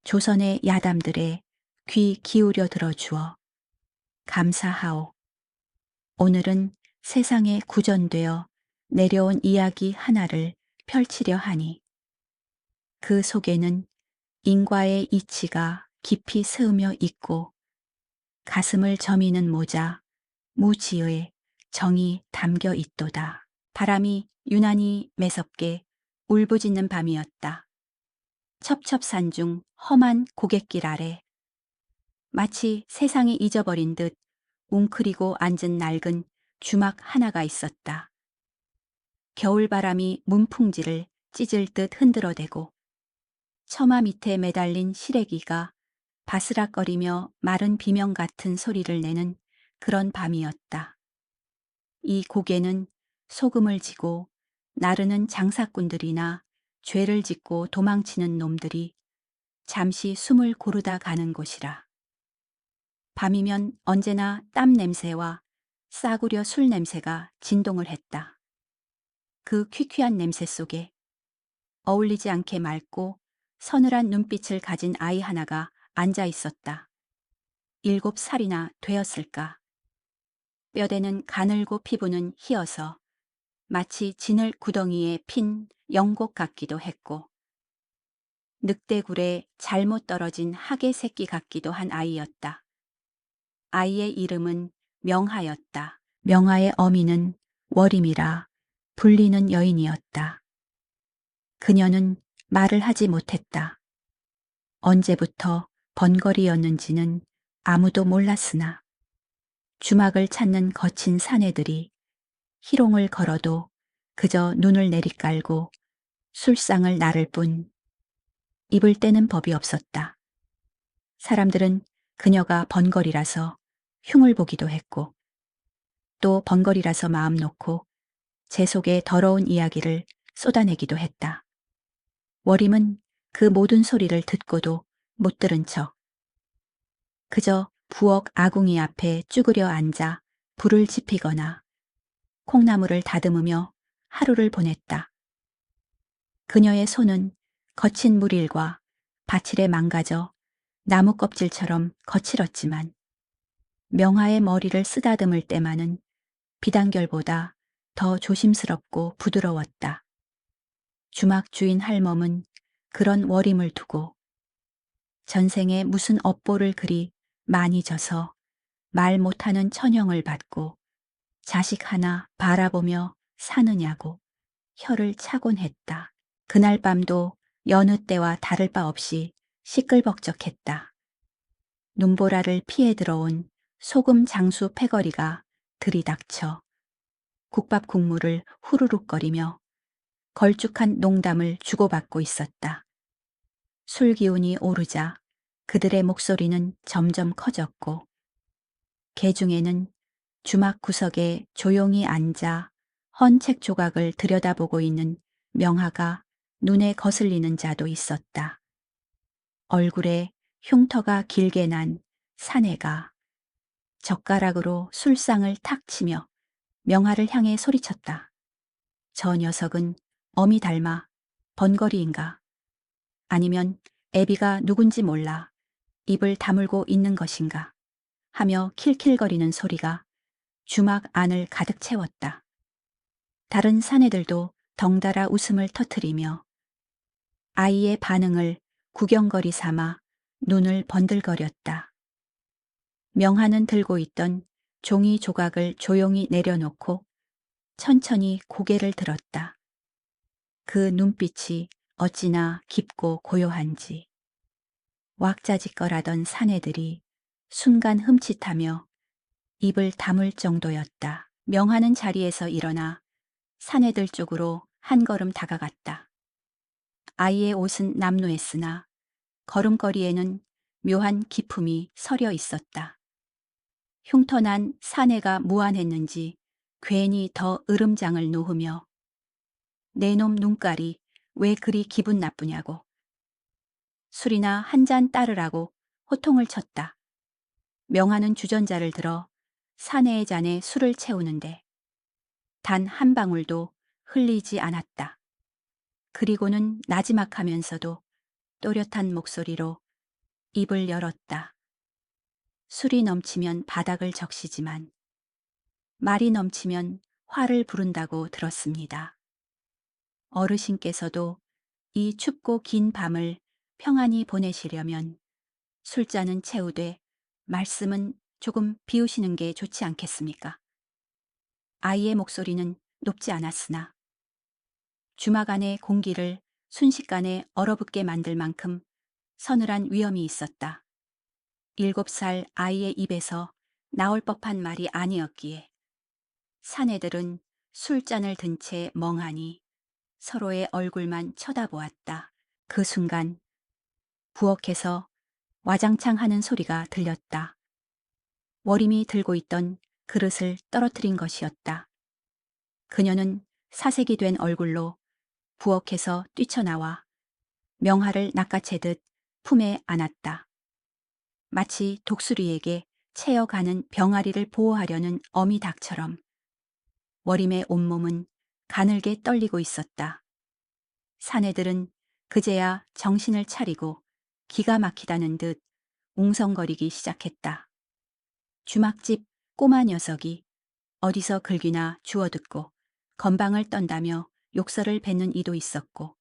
조선의 야담들의 귀 기울여 들어주어 감사하오. 오늘은 세상에 구전되어 내려온 이야기 하나를 펼치려 하니 그 속에는 인과의 이치가 깊이 스으며 있고 가슴을 저미는 모자 무지의 정이 담겨 있도다. 바람이 유난히 매섭게 울부짖는 밤이었다. 첩첩산중 험한 고갯길 아래 마치 세상이 잊어버린 듯 웅크리고 앉은 낡은 주막 하나가 있었다. 겨울바람이 문풍지를 찢을 듯 흔들어대고 처마 밑에 매달린 시래기가 바스락거리며 마른 비명 같은 소리를 내는 그런 밤이었다. 이 고개는 소금을 지고 나르는 장사꾼들이나 죄를 짓고 도망치는 놈들이 잠시 숨을 고르다 가는 곳이라. 밤이면 언제나 땀 냄새와 싸구려 술 냄새가 진동을 했다. 그 퀴퀴한 냄새 속에 어울리지 않게 맑고 서늘한 눈빛을 가진 아이 하나가 앉아 있었다. 7살이나 되었을까. 뼈대는 가늘고 피부는 희어서 마치 진을 구덩이에 핀 영곡 같기도 했고 늑대굴에 잘못 떨어진 하계 새끼 같기도 한 아이였다. 아이의 이름은 명하였다. 명하의 어미는 월임이라 불리는 여인이었다. 그녀는 말을 하지 못했다. 언제부터 번거리였는지는 아무도 몰랐으나 주막을 찾는 거친 사내들이 희롱을 걸어도 그저 눈을 내리깔고 술상을 나를 뿐 입을 떼는 법이 없었다. 사람들은 그녀가 번거리라서 흉을 보기도 했고 또 번거리라서 마음 놓고 제 속의 더러운 이야기를 쏟아내기도 했다. 월임은 그 모든 소리를 듣고도 못 들은 척 그저 부엌 아궁이 앞에 쭈그려 앉아 불을 지피거나 콩나물을 다듬으며 하루를 보냈다. 그녀의 손은 거친 물일과 밭일에 망가져 나무 껍질처럼 거칠었지만 명화의 머리를 쓰다듬을 때만은 비단결보다 더 조심스럽고 부드러웠다. 주막 주인 할멈은 그런 월임을 두고 전생에 무슨 업보를 그리 많이 져서 말 못하는 처형을 받고 자식 하나 바라보며 사느냐고 혀를 차곤 했다. 그날 밤도 여느 때와 다를 바 없이 시끌벅적했다. 눈보라를 피해 들어온 소금 장수 패거리가 들이닥쳐 국밥 국물을 후루룩거리며 걸쭉한 농담을 주고받고 있었다. 술 기운이 오르자 그들의 목소리는 점점 커졌고 개 중에는 주막 구석에 조용히 앉아 헌 책 조각을 들여다보고 있는 명하가 눈에 거슬리는 자도 있었다. 얼굴에 흉터가 길게 난 사내가 젓가락으로 술상을 탁 치며 명하를 향해 소리쳤다. 저 녀석은 어미 닮아 번거리인가? 아니면 애비가 누군지 몰라 입을 다물고 있는 것인가? 하며 킬킬거리는 소리가 주막 안을 가득 채웠다. 다른 사내들도 덩달아 웃음을 터뜨리며 아이의 반응을 구경거리 삼아 눈을 번들거렸다. 명하는 들고 있던 종이 조각을 조용히 내려놓고 천천히 고개를 들었다. 그 눈빛이 어찌나 깊고 고요한지. 왁자지껄하던 사내들이 순간 흠칫하며 입을 다물 정도였다. 명하는 자리에서 일어나 사내들 쪽으로 한 걸음 다가갔다. 아이의 옷은 남루했으나 걸음걸이에는 묘한 기품이 서려 있었다. 흉터난 사내가 무안했는지 괜히 더 으름장을 놓으며 내 놈 눈깔이 왜 그리 기분 나쁘냐고 술이나 한 잔 따르라고 호통을 쳤다. 명하는 주전자를 들어 사내의 잔에 술을 채우는데 단 한 방울도 흘리지 않았다. 그리고는 나지막하면서도 또렷한 목소리로 입을 열었다. 술이 넘치면 바닥을 적시지만 말이 넘치면 화를 부른다고 들었습니다. 어르신께서도 이 춥고 긴 밤을 평안히 보내시려면 술잔은 채우되 말씀은 조금 비우시는 게 좋지 않겠습니까? 아이의 목소리는 높지 않았으나 주막 안의 공기를 순식간에 얼어붙게 만들 만큼 서늘한 위험이 있었다. 7살 아이의 입에서 나올 법한 말이 아니었기에 사내들은 술잔을 든 채 멍하니 서로의 얼굴만 쳐다보았다. 그 순간 부엌에서 와장창 하는 소리가 들렸다. 워림이 들고 있던 그릇을 떨어뜨린 것이었다. 그녀는 사색이 된 얼굴로 부엌에서 뛰쳐나와 명화를 낚아채듯 품에 안았다. 마치 독수리에게 채어가는 병아리를 보호하려는 어미 닭처럼 워림의 온몸은 가늘게 떨리고 있었다. 사내들은 그제야 정신을 차리고 기가 막히다는 듯 웅성거리기 시작했다. 주막집 꼬마 녀석이 어디서 글귀나 주워듣고 건방을 떤다며 욕설을 뱉는 이도 있었고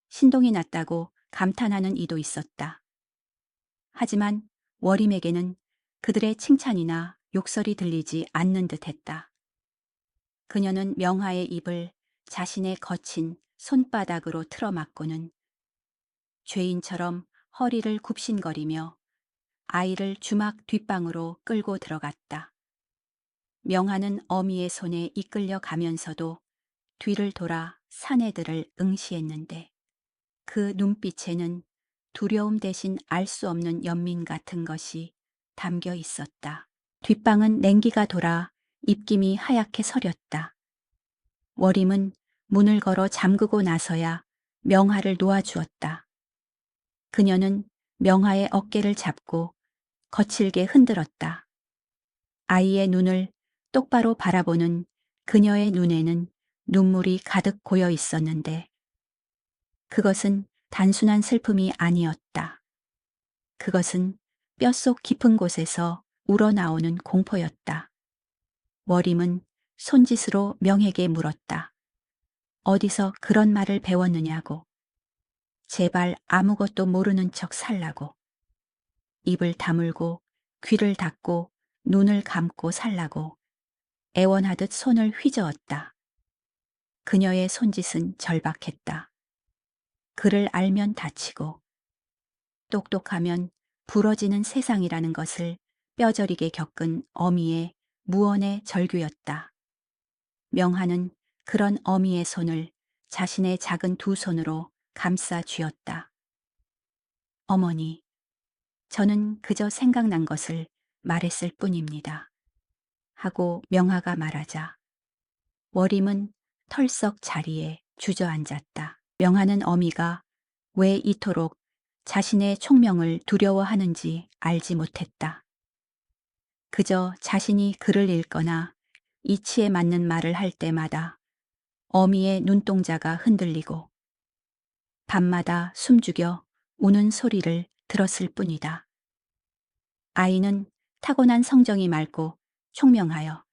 신동이 났다고 감탄하는 이도 있었다. 하지만 워림에게는 그들의 칭찬이나 욕설이 들리지 않는 듯했다. 그녀는 명화의 입을 자신의 거친 손바닥으로 틀어막고는 죄인처럼 허리를 굽신거리며 아이를 주막 뒷방으로 끌고 들어갔다. 명화는 어미의 손에 이끌려 가면서도 뒤를 돌아 사내들을 응시했는데 그 눈빛에는 두려움 대신 알 수 없는 연민 같은 것이 담겨 있었다. 뒷방은 냉기가 돌아 입김이 하얗게 서렸다. 워림은 문을 걸어 잠그고 나서야 명화를 놓아주었다. 그녀는 명화의 어깨를 잡고 거칠게 흔들었다. 아이의 눈을 똑바로 바라보는 그녀의 눈에는 눈물이 가득 고여 있었는데 그것은 단순한 슬픔이 아니었다. 그것은 뼛속 깊은 곳에서 우러나오는 공포였다. 워림은 손짓으로 명에게 물었다. 어디서 그런 말을 배웠느냐고. 제발 아무것도 모르는 척 살라고. 입을 다물고 귀를 닫고 눈을 감고 살라고 애원하듯 손을 휘저었다. 그녀의 손짓은 절박했다. 그를 알면 다치고 똑똑하면 부러지는 세상이라는 것을 뼈저리게 겪은 어미의 무언의 절규였다. 명화는 그런 어미의 손을 자신의 작은 두 손으로 감싸 쥐었다. 어머니, 저는 그저 생각난 것을 말했을 뿐입니다. 하고 명화가 말하자 워림은 털썩 자리에 주저앉았다. 명화는 어미가 왜 이토록 자신의 총명을 두려워하는지 알지 못했다. 그저 자신이 글을 읽거나 이치에 맞는 말을 할 때마다 어미의 눈동자가 흔들리고 밤마다 숨죽여 우는 소리를 들었을 뿐이다. 아이는 타고난 성정이 맑고 총명하여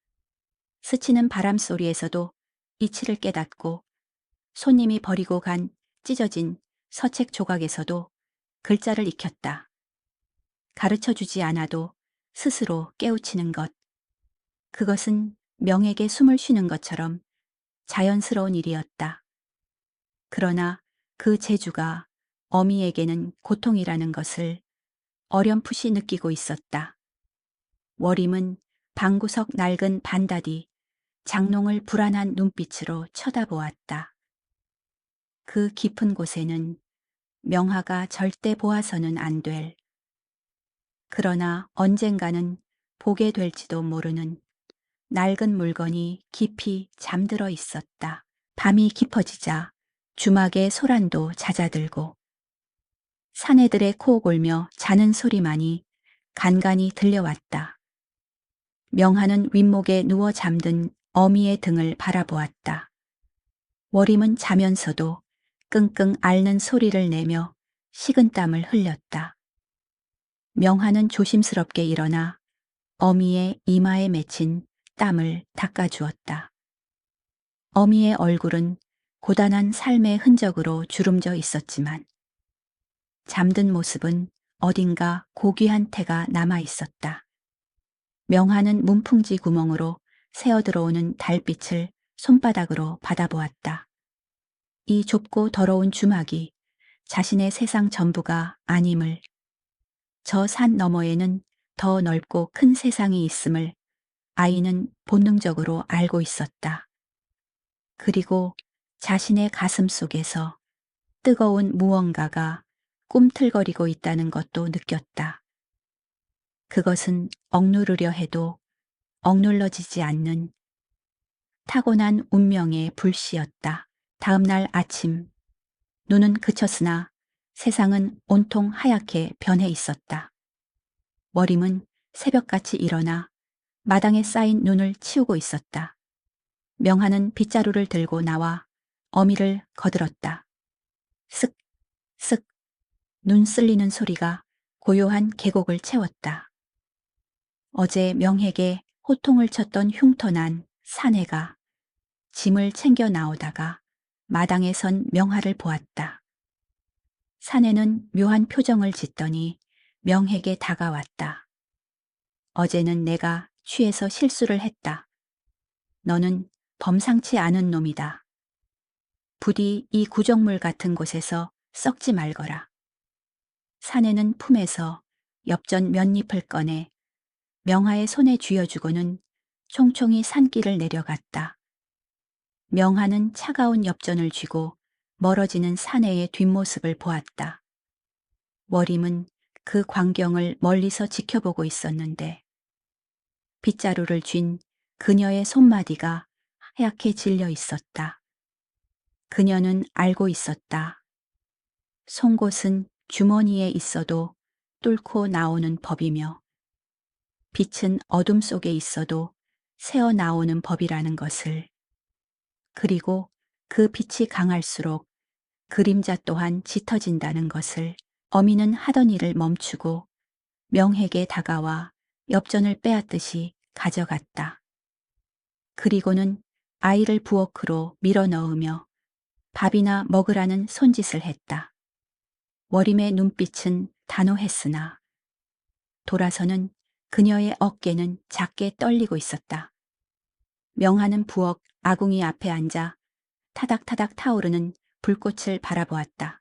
스치는 바람 소리에서도 이치를 깨닫고 손님이 버리고 간 찢어진 서책 조각에서도 글자를 익혔다. 가르쳐주지 않아도 스스로 깨우치는 것. 그것은 명에게 숨을 쉬는 것처럼 자연스러운 일이었다. 그러나 그 재주가 어미에게는 고통이라는 것을 어렴풋이 느끼고 있었다. 워림은 방구석 낡은 반다디 장롱을 불안한 눈빛으로 쳐다보았다. 그 깊은 곳에는 명화가 절대 보아서는 안 될, 그러나 언젠가는 보게 될지도 모르는 낡은 물건이 깊이 잠들어 있었다. 밤이 깊어지자 주막의 소란도 잦아들고 사내들의 코 골며 자는 소리만이 간간이 들려왔다. 명화는 윗목에 누워 잠든 어미의 등을 바라보았다. 워림은 자면서도 끙끙 앓는 소리를 내며 식은땀을 흘렸다. 명화는 조심스럽게 일어나 어미의 이마에 맺힌 땀을 닦아주었다. 어미의 얼굴은 고단한 삶의 흔적으로 주름져 있었지만 잠든 모습은 어딘가 고귀한 태가 남아 있었다. 명화는 문풍지 구멍으로 새어 들어오는 달빛을 손바닥으로 받아보았다. 이 좁고 더러운 주막이 자신의 세상 전부가 아님을, 저 산 너머에는 더 넓고 큰 세상이 있음을 아이는 본능적으로 알고 있었다. 그리고 자신의 가슴 속에서 뜨거운 무언가가 꿈틀거리고 있다는 것도 느꼈다. 그것은 억누르려 해도 억눌러지지 않는 타고난 운명의 불씨였다. 다음 날 아침, 눈은 그쳤으나 세상은 온통 하얗게 변해 있었다. 머림은 새벽같이 일어나 마당에 쌓인 눈을 치우고 있었다. 명화는 빗자루를 들고 나와 어미를 거들었다. 쓱, 쓱, 눈 쓸리는 소리가 고요한 계곡을 채웠다. 어제 명에게 호통을 쳤던 흉터난 사내가 짐을 챙겨 나오다가 마당에 선 명화를 보았다. 사내는 묘한 표정을 짓더니 명에게 다가왔다. 어제는 내가 취해서 실수를 했다. 너는 범상치 않은 놈이다. 부디 이 구정물 같은 곳에서 썩지 말거라. 사내는 품에서 엽전 몇 잎을 꺼내 명화의 손에 쥐어주고는 총총히 산길을 내려갔다. 명화는 차가운 엽전을 쥐고 멀어지는 사내의 뒷모습을 보았다. 월임은 그 광경을 멀리서 지켜보고 있었는데 빗자루를 쥔 그녀의 손마디가 하얗게 질려 있었다. 그녀는 알고 있었다. 송곳은 주머니에 있어도 뚫고 나오는 법이며 빛은 어둠 속에 있어도 새어 나오는 법이라는 것을. 그리고 그 빛이 강할수록 그림자 또한 짙어진다는 것을. 어미는 하던 일을 멈추고 명에게 다가와 엽전을 빼앗듯이 가져갔다. 그리고는 아이를 부엌으로 밀어 넣으며 밥이나 먹으라는 손짓을 했다. 월임의 눈빛은 단호했으나 돌아서는 그녀의 어깨는 작게 떨리고 있었다. 명화는 부엌 아궁이 앞에 앉아 타닥타닥 타오르는 불꽃을 바라보았다.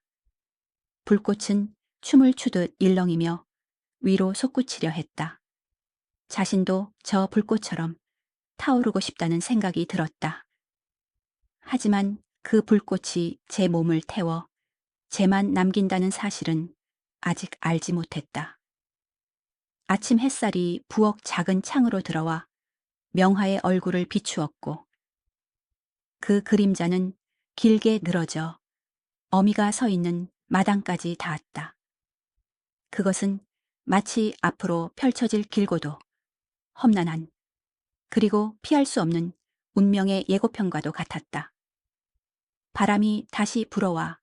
불꽃은 춤을 추듯 일렁이며 위로 솟구치려 했다. 자신도 저 불꽃처럼 타오르고 싶다는 생각이 들었다. 하지만 그 불꽃이 제 몸을 태워 제만 남긴다는 사실은 아직 알지 못했다. 아침 햇살이 부엌 작은 창으로 들어와 명화의 얼굴을 비추었고 그 그림자는 길게 늘어져 어미가 서 있는 마당까지 닿았다. 그것은 마치 앞으로 펼쳐질 길고도 험난한 그리고 피할 수 없는 운명의 예고편과도 같았다. 바람이 다시 불어와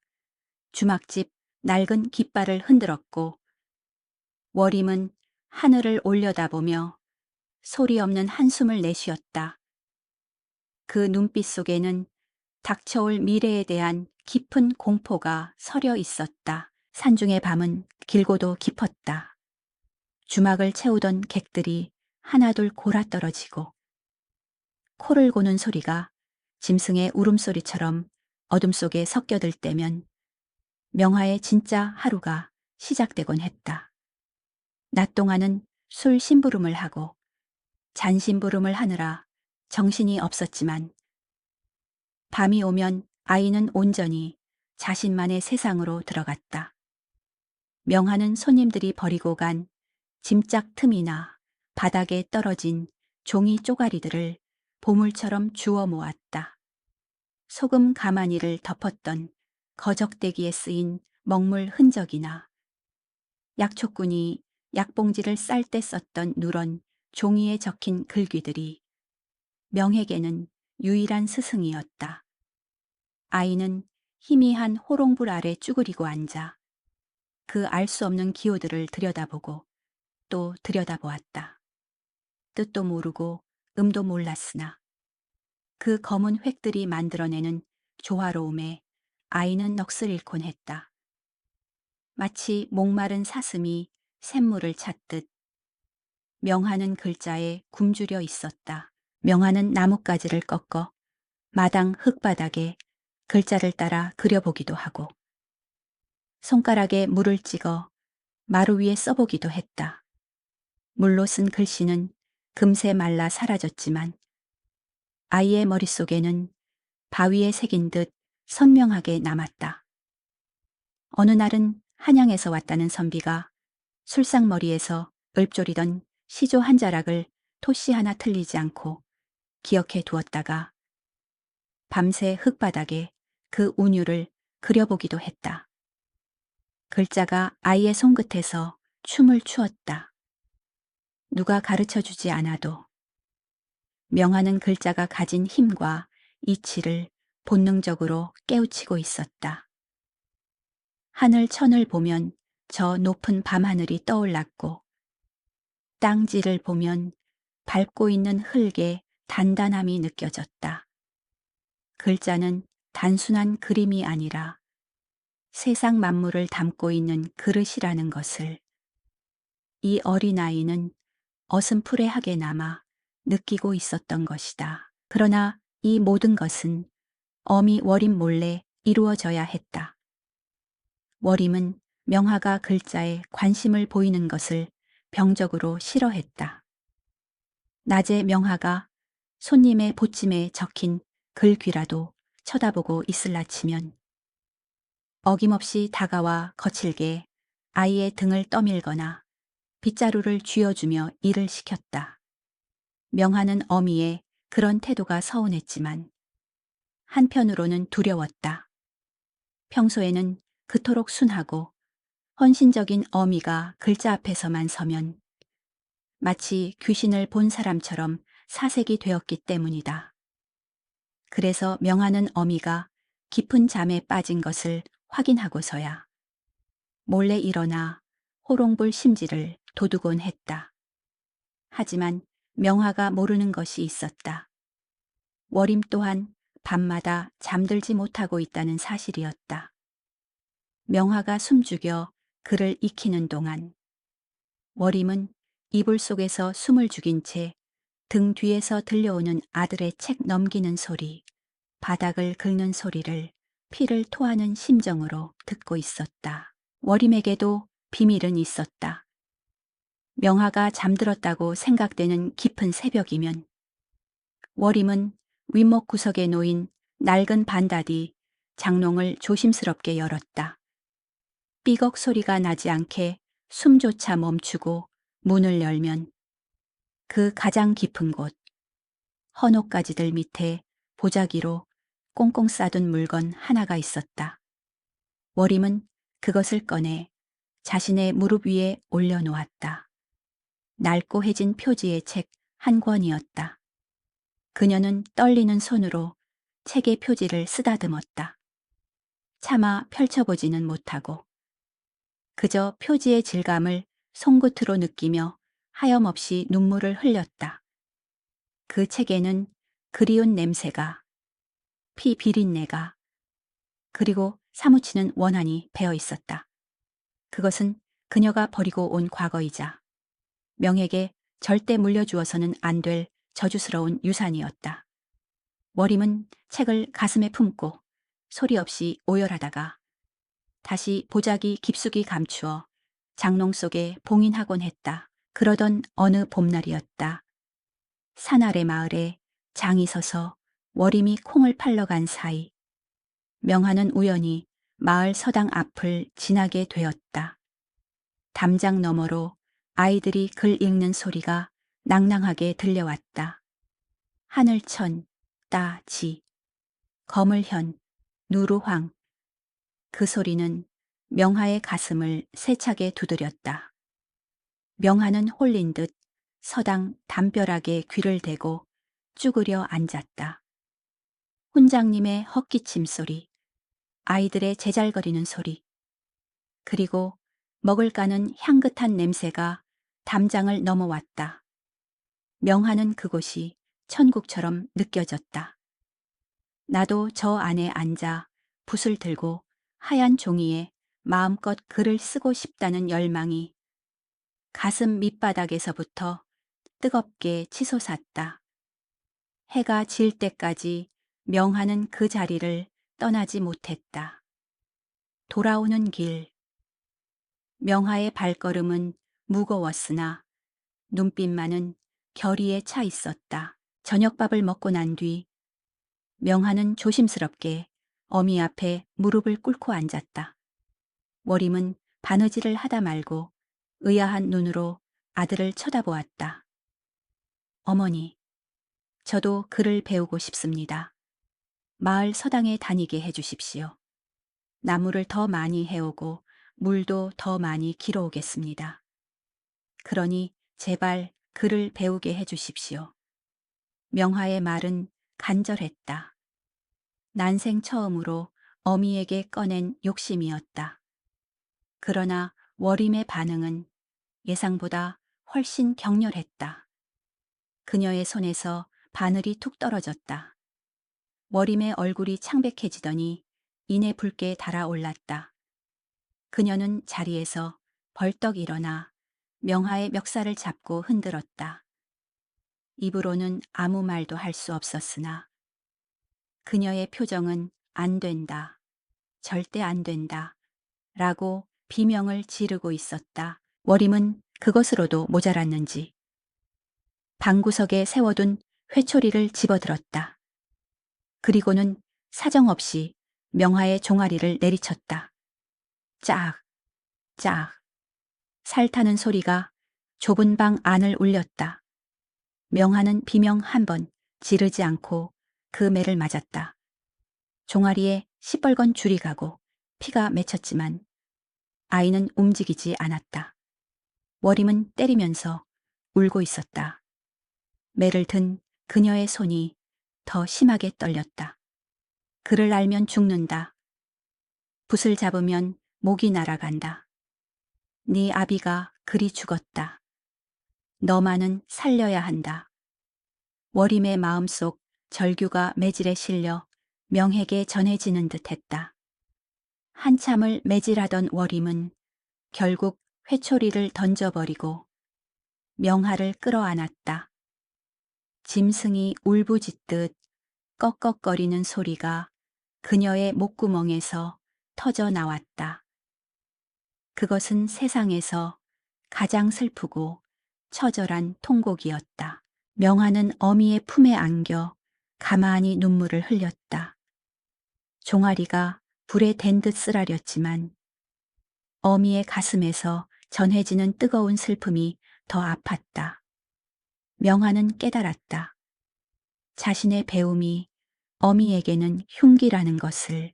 주막집 낡은 깃발을 흔들었고 월임은 하늘을 올려다보며 소리 없는 한숨을 내쉬었다. 그 눈빛 속에는 닥쳐올 미래에 대한 깊은 공포가 서려 있었다. 산중의 밤은 길고도 깊었다. 주막을 채우던 객들이 하나둘 골아떨어지고 코를 고는 소리가 짐승의 울음소리처럼 어둠 속에 섞여들 때면 명화의 진짜 하루가 시작되곤 했다. 낮 동안은 술 심부름을 하고 잔심부름을 하느라 정신이 없었지만 밤이 오면 아이는 온전히 자신만의 세상으로 들어갔다. 명화는 손님들이 버리고 간 짐짝 틈이나 바닥에 떨어진 종이 쪼가리들을 보물처럼 주워 모았다. 소금 가마니를 덮었던 거적대기에 쓰인 먹물 흔적이나 약초꾼이 약봉지를 쌀 때 썼던 누런 종이에 적힌 글귀들이 명에게는 유일한 스승이었다. 아이는 희미한 호롱불 아래 쭈그리고 앉아 그 알 수 없는 기호들을 들여다보고 또 들여다보았다. 뜻도 모르고 음도 몰랐으나 그 검은 획들이 만들어내는 조화로움에 아이는 넋을 잃곤 했다. 마치 목마른 사슴이 샘물을 찾듯 명하는 글자에 굶주려 있었다. 명하는 나뭇가지를 꺾어 마당 흙바닥에 글자를 따라 그려보기도 하고 손가락에 물을 찍어 마루 위에 써보기도 했다. 물로 쓴 글씨는 금세 말라 사라졌지만 아이의 머릿속에는 바위에 새긴 듯 선명하게 남았다. 어느 날은 한양에서 왔다는 선비가 술상머리에서 읊조리던 시조 한 자락을 토씨 하나 틀리지 않고 기억해 두었다가 밤새 흙바닥에 그 운율을 그려보기도 했다. 글자가 아이의 손끝에서 춤을 추었다. 누가 가르쳐 주지 않아도 명하는 글자가 가진 힘과 이치를 본능적으로 깨우치고 있었다. 하늘 천을 보면 저 높은 밤하늘이 떠올랐고 땅지를 보면 밟고 있는 흙의 단단함이 느껴졌다. 글자는 단순한 그림이 아니라 세상 만물을 담고 있는 그릇이라는 것을 이 어린아이는 어슴푸레하게 남아 느끼고 있었던 것이다. 그러나 이 모든 것은 어미 워림 몰래 이루어져야 했다. 워림은 명하가 글자에 관심을 보이는 것을 병적으로 싫어했다. 낮에 명하가 손님의 보침에 적힌 글귀라도 쳐다보고 있을라 치면 어김없이 다가와 거칠게 아이의 등을 떠밀거나 빗자루를 쥐어주며 일을 시켰다. 명하는 어미의 그런 태도가 서운했지만 한편으로는 두려웠다. 평소에는 그토록 순하고 헌신적인 어미가 글자 앞에서만 서면 마치 귀신을 본 사람처럼 사색이 되었기 때문이다. 그래서 명하는 어미가 깊은 잠에 빠진 것을 확인하고서야 몰래 일어나 호롱불 심지를 도두곤 했다. 하지만 명하가 모르는 것이 있었다. 워림 또한 밤마다 잠들지 못하고 있다는 사실이었다. 명하가 숨죽여 그를 익히는 동안 워림은 이불 속에서 숨을 죽인 채 등 뒤에서 들려오는 아들의 책 넘기는 소리, 바닥을 긁는 소리를 피를 토하는 심정으로 듣고 있었다. 워림에게도 비밀은 있었다. 명하가 잠들었다고 생각되는 깊은 새벽이면 워림은 윗목 구석에 놓인 낡은 반다디 장롱을 조심스럽게 열었다. 삐걱 소리가 나지 않게 숨조차 멈추고 문을 열면 그 가장 깊은 곳, 헌옷가지들 밑에 보자기로 꽁꽁 싸둔 물건 하나가 있었다. 워림은 그것을 꺼내 자신의 무릎 위에 올려놓았다. 낡고해진 표지의 책 한 권이었다. 그녀는 떨리는 손으로 책의 표지를 쓰다듬었다. 차마 펼쳐보지는 못하고 그저 표지의 질감을 손끝으로 느끼며 하염없이 눈물을 흘렸다. 그 책에는 그리운 냄새가, 피 비린내가, 그리고 사무치는 원한이 배어 있었다. 그것은 그녀가 버리고 온 과거이자 명에게 절대 물려주어서는 안 될 저주스러운 유산이었다. 워림은 책을 가슴에 품고 소리 없이 오열하다가 다시 보자기 깊숙이 감추어 장롱 속에 봉인하곤 했다. 그러던 어느 봄날이었다. 산 아래 마을에 장이 서서 워림이 콩을 팔러 간 사이 명하는 우연히 마을 서당 앞을 지나게 되었다. 담장 너머로 아이들이 글 읽는 소리가 낭낭하게 들려왔다. 하늘천, 따지, 거물현, 누루황. 그 소리는 명하의 가슴을 세차게 두드렸다. 명하는 홀린 듯 서당 담벼락에 귀를 대고 쭈그려 앉았다. 훈장님의 헛기침 소리, 아이들의 제잘거리는 소리, 그리고 먹을 까는 향긋한 냄새가 담장을 넘어왔다. 명하는 그곳이 천국처럼 느껴졌다. 나도 저 안에 앉아 붓을 들고 하얀 종이에 마음껏 글을 쓰고 싶다는 열망이 가슴 밑바닥에서부터 뜨겁게 치솟았다. 해가 질 때까지 명하는 그 자리를 떠나지 못했다. 돌아오는 길. 명하의 발걸음은 무거웠으나 눈빛만은 결의에 차 있었다. 저녁밥을 먹고 난 뒤 명하는 조심스럽게 어미 앞에 무릎을 꿇고 앉았다. 워림은 바느질을 하다 말고 의아한 눈으로 아들을 쳐다보았다. 어머니, 저도 글을 배우고 싶습니다. 마을 서당에 다니게 해주십시오. 나무를 더 많이 해오고 물도 더 많이 길어오겠습니다. 그러니 제발 글을 배우게 해주십시오. 명화의 말은 간절했다. 난생 처음으로 어미에게 꺼낸 욕심이었다. 그러나 워림의 반응은 예상보다 훨씬 격렬했다. 그녀의 손에서 바늘이 툭 떨어졌다. 워림의 얼굴이 창백해지더니 이내 붉게 달아올랐다. 그녀는 자리에서 벌떡 일어나 명하의 멱살을 잡고 흔들었다. 입으로는 아무 말도 할 수 없었으나 그녀의 표정은 안 된다, 절대 안 된다 라고 비명을 지르고 있었다. 워림은 그것으로도 모자랐는지 방구석에 세워둔 회초리를 집어들었다. 그리고는 사정없이 명화의 종아리를 내리쳤다. 짝, 짝. 살 타는 소리가 좁은 방 안을 울렸다. 명화는 비명 한 번 지르지 않고 그 매를 맞았다. 종아리에 시뻘건 줄이 가고 피가 맺혔지만 아이는 움직이지 않았다. 워림은 때리면서 울고 있었다. 매를 든 그녀의 손이 더 심하게 떨렸다. 그를 알면 죽는다. 붓을 잡으면 목이 날아간다. 네 아비가 그리 죽었다. 너만은 살려야 한다. 워림의 마음속 절규가 매질에 실려 명에게 전해지는 듯했다. 한참을 매질하던 워림은 결국 회초리를 던져버리고 명하를 끌어안았다. 짐승이 울부짖듯 꺽꺽거리는 소리가 그녀의 목구멍에서 터져 나왔다. 그것은 세상에서 가장 슬프고 처절한 통곡이었다. 명화는 어미의 품에 안겨 가만히 눈물을 흘렸다. 종아리가 불에 댄 듯 쓰라렸지만 어미의 가슴에서 전해지는 뜨거운 슬픔이 더 아팠다. 명화는 깨달았다. 자신의 배움이 어미에게는 흉기라는 것을.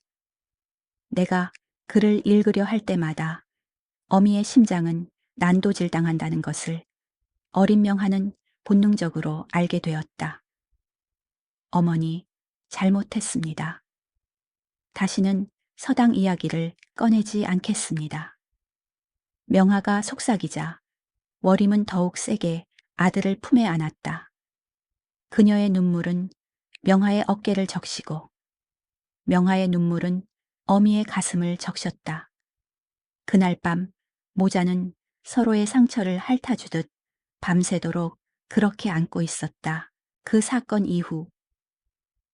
내가 글을 읽으려 할 때마다 어미의 심장은 난도질 당한다는 것을 어린 명화는 본능적으로 알게 되었다. 어머니, 잘못했습니다. 다시는 서당 이야기를 꺼내지 않겠습니다. 명화가 속삭이자 워림은 더욱 세게 아들을 품에 안았다. 그녀의 눈물은 명화의 어깨를 적시고 명화의 눈물은 어미의 가슴을 적셨다. 그날 밤 모자는 서로의 상처를 핥아주듯 밤새도록 그렇게 안고 있었다. 그 사건 이후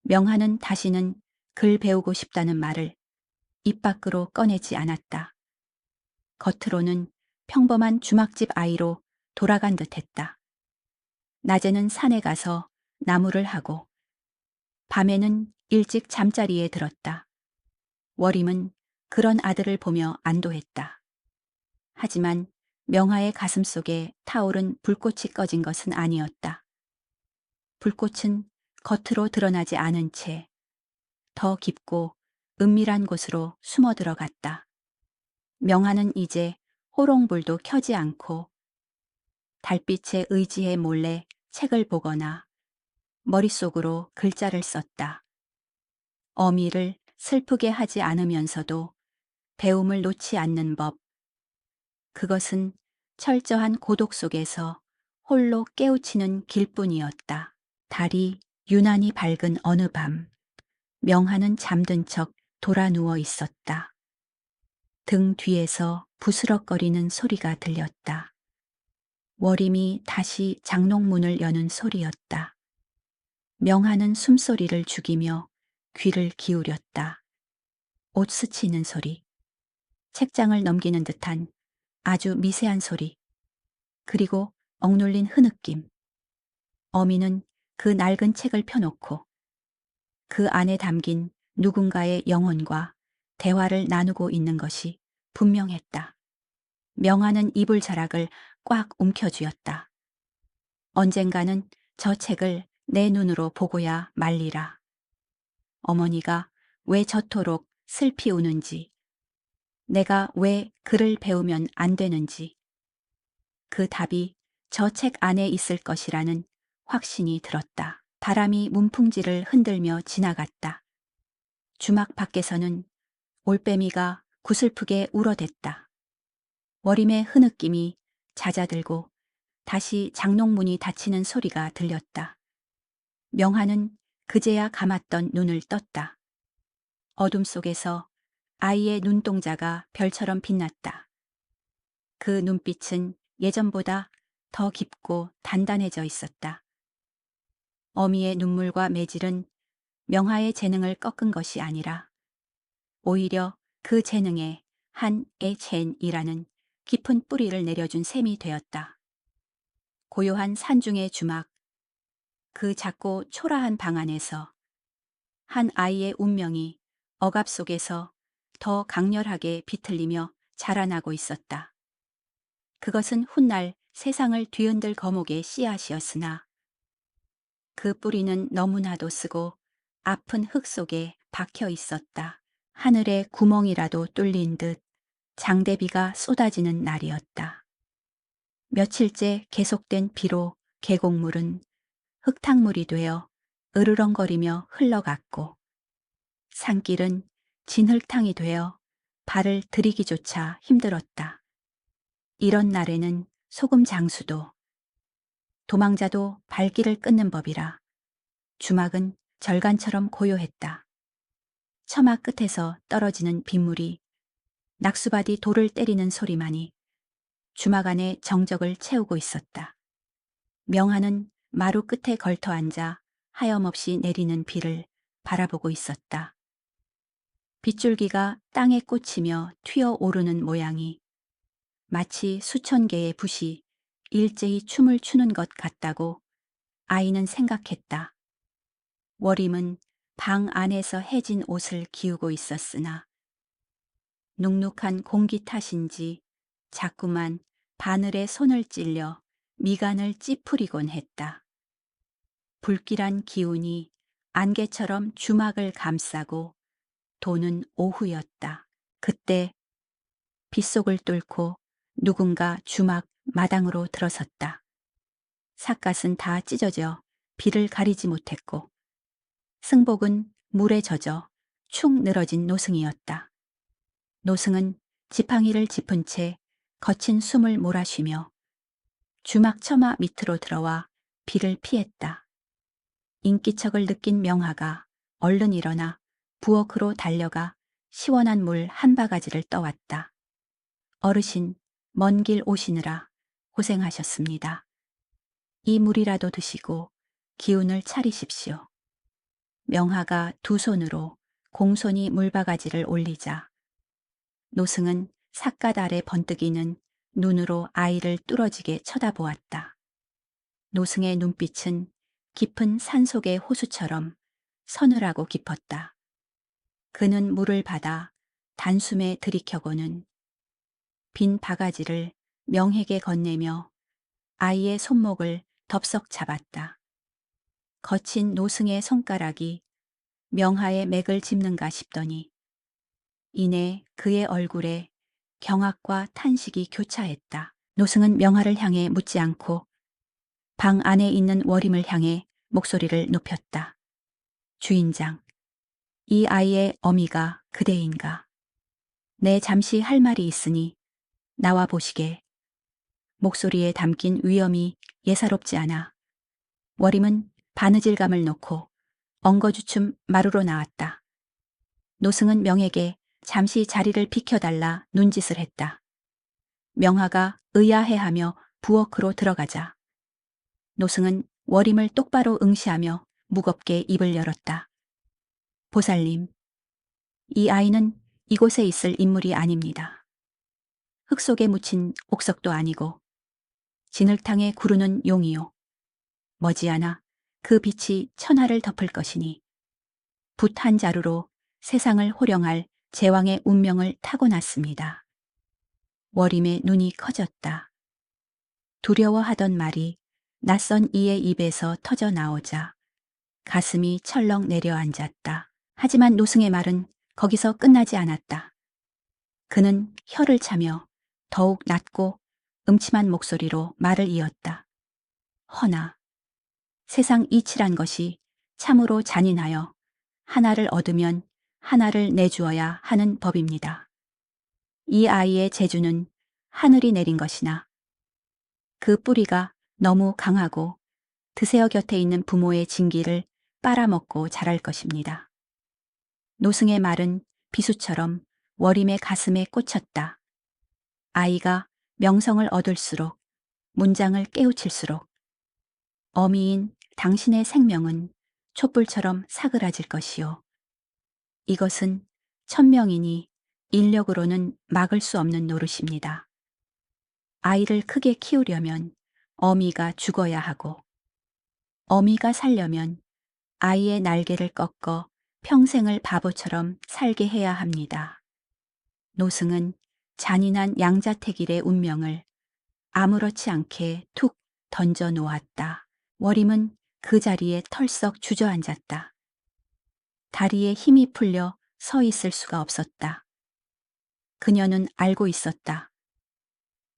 명화는 다시는 글 배우고 싶다는 말을 입 밖으로 꺼내지 않았다. 겉으로는 평범한 주막집 아이로 돌아간 듯했다. 낮에는 산에 가서 나무를 하고 밤에는 일찍 잠자리에 들었다. 워림은 그런 아들을 보며 안도했다. 하지만 명화의 가슴 속에 타오른 불꽃이 꺼진 것은 아니었다. 불꽃은 겉으로 드러나지 않은 채 더 깊고 은밀한 곳으로 숨어 들어갔다. 명화는 이제 호롱불도 켜지 않고 달빛에 의지해 몰래 책을 보거나 머릿속으로 글자를 썼다. 어미를 슬프게 하지 않으면서도 배움을 놓지 않는 법. 그것은 철저한 고독 속에서 홀로 깨우치는 길뿐이었다. 달이 유난히 밝은 어느 밤, 명하는 잠든 척 돌아 누워 있었다. 등 뒤에서 부스럭거리는 소리가 들렸다. 월임이 다시 장롱문을 여는 소리였다. 명하는 숨소리를 죽이며 귀를 기울였다. 옷 스치는 소리, 책장을 넘기는 듯한 아주 미세한 소리, 그리고 억눌린 흐느낌. 어미는 그 낡은 책을 펴놓고 그 안에 담긴 누군가의 영혼과 대화를 나누고 있는 것이 분명했다. 명하는 이불 자락을 꽉 움켜쥐었다. 언젠가는 저 책을 내 눈으로 보고야 말리라. 어머니가 왜 저토록 슬피 우는지, 내가 왜 글을 배우면 안 되는지, 그 답이 저 책 안에 있을 것이라는 확신이 들었다. 바람이 문풍지를 흔들며 지나갔다. 주막 밖에서는 올빼미가 구슬프게 울어댔다. 월임의 흐느낌이 잦아들고 다시 장롱문이 닫히는 소리가 들렸다. 명하는 그제야 감았던 눈을 떴다. 어둠 속에서 아이의 눈동자가 별처럼 빛났다. 그 눈빛은 예전보다 더 깊고 단단해져 있었다. 어미의 눈물과 매질은 명하의 재능을 꺾은 것이 아니라 오히려 그 재능에 한 에첸이라는 깊은 뿌리를 내려준 셈이 되었다. 고요한 산중의 주막, 그 작고 초라한 방 안에서 한 아이의 운명이 억압 속에서 더 강렬하게 비틀리며 자라나고 있었다. 그것은 훗날 세상을 뒤흔들 거목의 씨앗이었으나 그 뿌리는 너무나도 쓰고 아픈 흙 속에 박혀 있었다. 하늘에 구멍이라도 뚫린 듯 장대비가 쏟아지는 날이었다. 며칠째 계속된 비로 계곡물은 흙탕물이 되어 으르렁거리며 흘러갔고 산길은 진흙탕이 되어 발을 들이기조차 힘들었다. 이런 날에는 소금 장수도 도망자도 발길을 끊는 법이라 주막은 절간처럼 고요했다. 처마 끝에서 떨어지는 빗물이 낙수바디 돌을 때리는 소리만이 주막 안의 정적을 채우고 있었다. 명하는 마루 끝에 걸터 앉아 하염없이 내리는 비를 바라보고 있었다. 빗줄기가 땅에 꽂히며 튀어오르는 모양이 마치 수천 개의 붓이 일제히 춤을 추는 것 같다고 아이는 생각했다. 월임은 방 안에서 해진 옷을 기우고 있었으나 눅눅한 공기 탓인지 자꾸만 바늘에 손을 찔려 미간을 찌푸리곤 했다. 불길한 기운이 안개처럼 주막을 감싸고 도는 오후였다. 그때 빗속을 뚫고 누군가 주막 마당으로 들어섰다. 삿갓은 다 찢어져 비를 가리지 못했고 승복은 물에 젖어 축 늘어진 노승이었다. 노승은 지팡이를 짚은 채 거친 숨을 몰아쉬며 주막 처마 밑으로 들어와 비를 피했다. 인기척을 느낀 명하가 얼른 일어나 부엌으로 달려가 시원한 물 한 바가지를 떠왔다. 어르신, 먼 길 오시느라 고생하셨습니다. 이 물이라도 드시고 기운을 차리십시오. 명하가 두 손으로 공손히 물바가지를 올리자 노승은 삿갓 아래 번뜩이는 눈으로 아이를 뚫어지게 쳐다보았다. 노승의 눈빛은 깊은 산속의 호수처럼 서늘하고 깊었다. 그는 물을 받아 단숨에 들이켜고는 빈 바가지를 명에게 건네며 아이의 손목을 덥석 잡았다. 거친 노승의 손가락이 명하의 맥을 짚는가 싶더니 이내 그의 얼굴에 경악과 탄식이 교차했다. 노승은 명하를 향해 묻지 않고 방 안에 있는 월임을 향해 목소리를 높였다. 주인장, 이 아이의 어미가 그대인가? 내 잠시 할 말이 있으니 나와 보시게. 목소리에 담긴 위엄이 예사롭지 않아 워림은 바느질감을 놓고 엉거주춤 마루로 나왔다. 노승은 명에게 잠시 자리를 비켜달라 눈짓을 했다. 명하가 의아해하며 부엌으로 들어가자 노승은 워림을 똑바로 응시하며 무겁게 입을 열었다. 보살님, 이 아이는 이곳에 있을 인물이 아닙니다. 흙 속에 묻힌 옥석도 아니고 진흙탕에 구르는 용이요. 머지않아 그 빛이 천하를 덮을 것이니 붓 한 자루로 세상을 호령할 제왕의 운명을 타고났습니다. 워림의 눈이 커졌다. 두려워하던 말이 낯선 이의 입에서 터져 나오자 가슴이 철렁 내려앉았다. 하지만 노승의 말은 거기서 끝나지 않았다. 그는 혀를 차며 더욱 낮고 음침한 목소리로 말을 이었다. 허나 세상 이치란 것이 참으로 잔인하여 하나를 얻으면 하나를 내주어야 하는 법입니다. 이 아이의 재주는 하늘이 내린 것이나 그 뿌리가 너무 강하고 드세어 곁에 있는 부모의 징기를 빨아먹고 자랄 것입니다. 노승의 말은 비수처럼 워림의 가슴에 꽂혔다. 아이가 명성을 얻을수록 문장을 깨우칠수록 어미인 당신의 생명은 촛불처럼 사그라질 것이요. 이것은 천명이니 인력으로는 막을 수 없는 노릇입니다. 아이를 크게 키우려면 어미가 죽어야 하고 어미가 살려면 아이의 날개를 꺾어 평생을 바보처럼 살게 해야 합니다. 노승은 잔인한 양자택일의 운명을 아무렇지 않게 툭 던져 놓았다. 워림은 그 자리에 털썩 주저앉았다. 다리에 힘이 풀려 서 있을 수가 없었다. 그녀는 알고 있었다.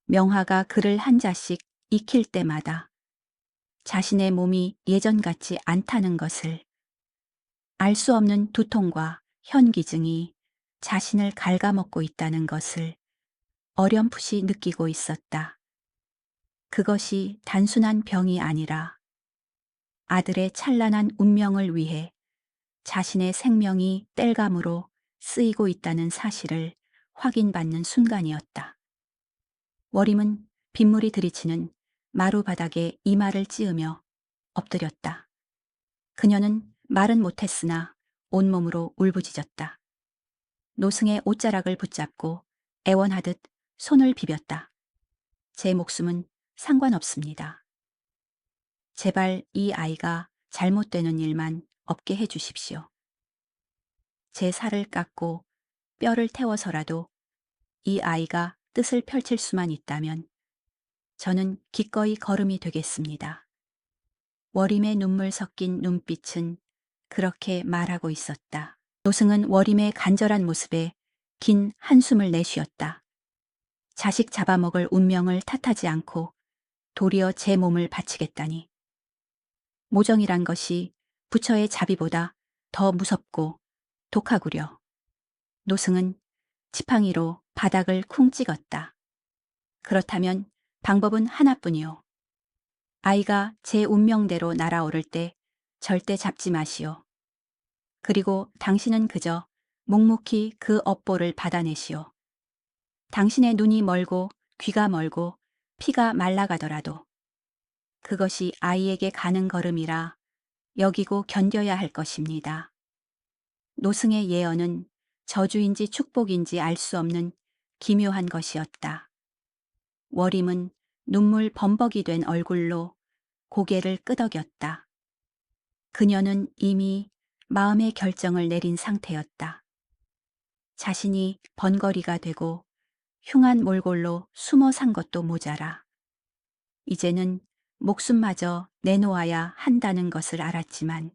명하가 글을 한 자씩 익힐 때마다 자신의 몸이 예전 같지 않다는 것을, 알 수 없는 두통과 현기증이 자신을 갉아먹고 있다는 것을 어렴풋이 느끼고 있었다. 그것이 단순한 병이 아니라 아들의 찬란한 운명을 위해 자신의 생명이 땔감으로 쓰이고 있다는 사실을 확인받는 순간이었다. 워림은 빗물이 들이치는 마루 바닥에 이마를 찌으며 엎드렸다. 그녀는 말은 못했으나 온몸으로 울부짖었다. 노승의 옷자락을 붙잡고 애원하듯 손을 비볐다. 제 목숨은 상관없습니다. 제발 이 아이가 잘못되는 일만 없게 해주십시오. 제 살을 깎고 뼈를 태워서라도 이 아이가 뜻을 펼칠 수만 있다면 저는 기꺼이 걸음이 되겠습니다. 워림의 눈물 섞인 눈빛은 그렇게 말하고 있었다. 노승은 워림의 간절한 모습에 긴 한숨을 내쉬었다. 자식 잡아먹을 운명을 탓하지 않고 도리어 제 몸을 바치겠다니. 모정이란 것이 부처의 자비보다 더 무섭고 독하구려. 노승은 지팡이로 바닥을 쿵 찍었다. 그렇다면 방법은 하나뿐이요. 아이가 제 운명대로 날아오를 때 절대 잡지 마시오. 그리고 당신은 그저 묵묵히 그 업보를 받아내시오. 당신의 눈이 멀고 귀가 멀고 피가 말라가더라도 그것이 아이에게 가는 걸음이라 여기고 견뎌야 할 것입니다. 노승의 예언은 저주인지 축복인지 알 수 없는 기묘한 것이었다. 워림은 눈물 범벅이 된 얼굴로 고개를 끄덕였다. 그녀는 이미 마음의 결정을 내린 상태였다. 자신이 번거리가 되고 흉한 몰골로 숨어 산 것도 모자라 이제는 목숨마저 내놓아야 한다는 것을 알았지만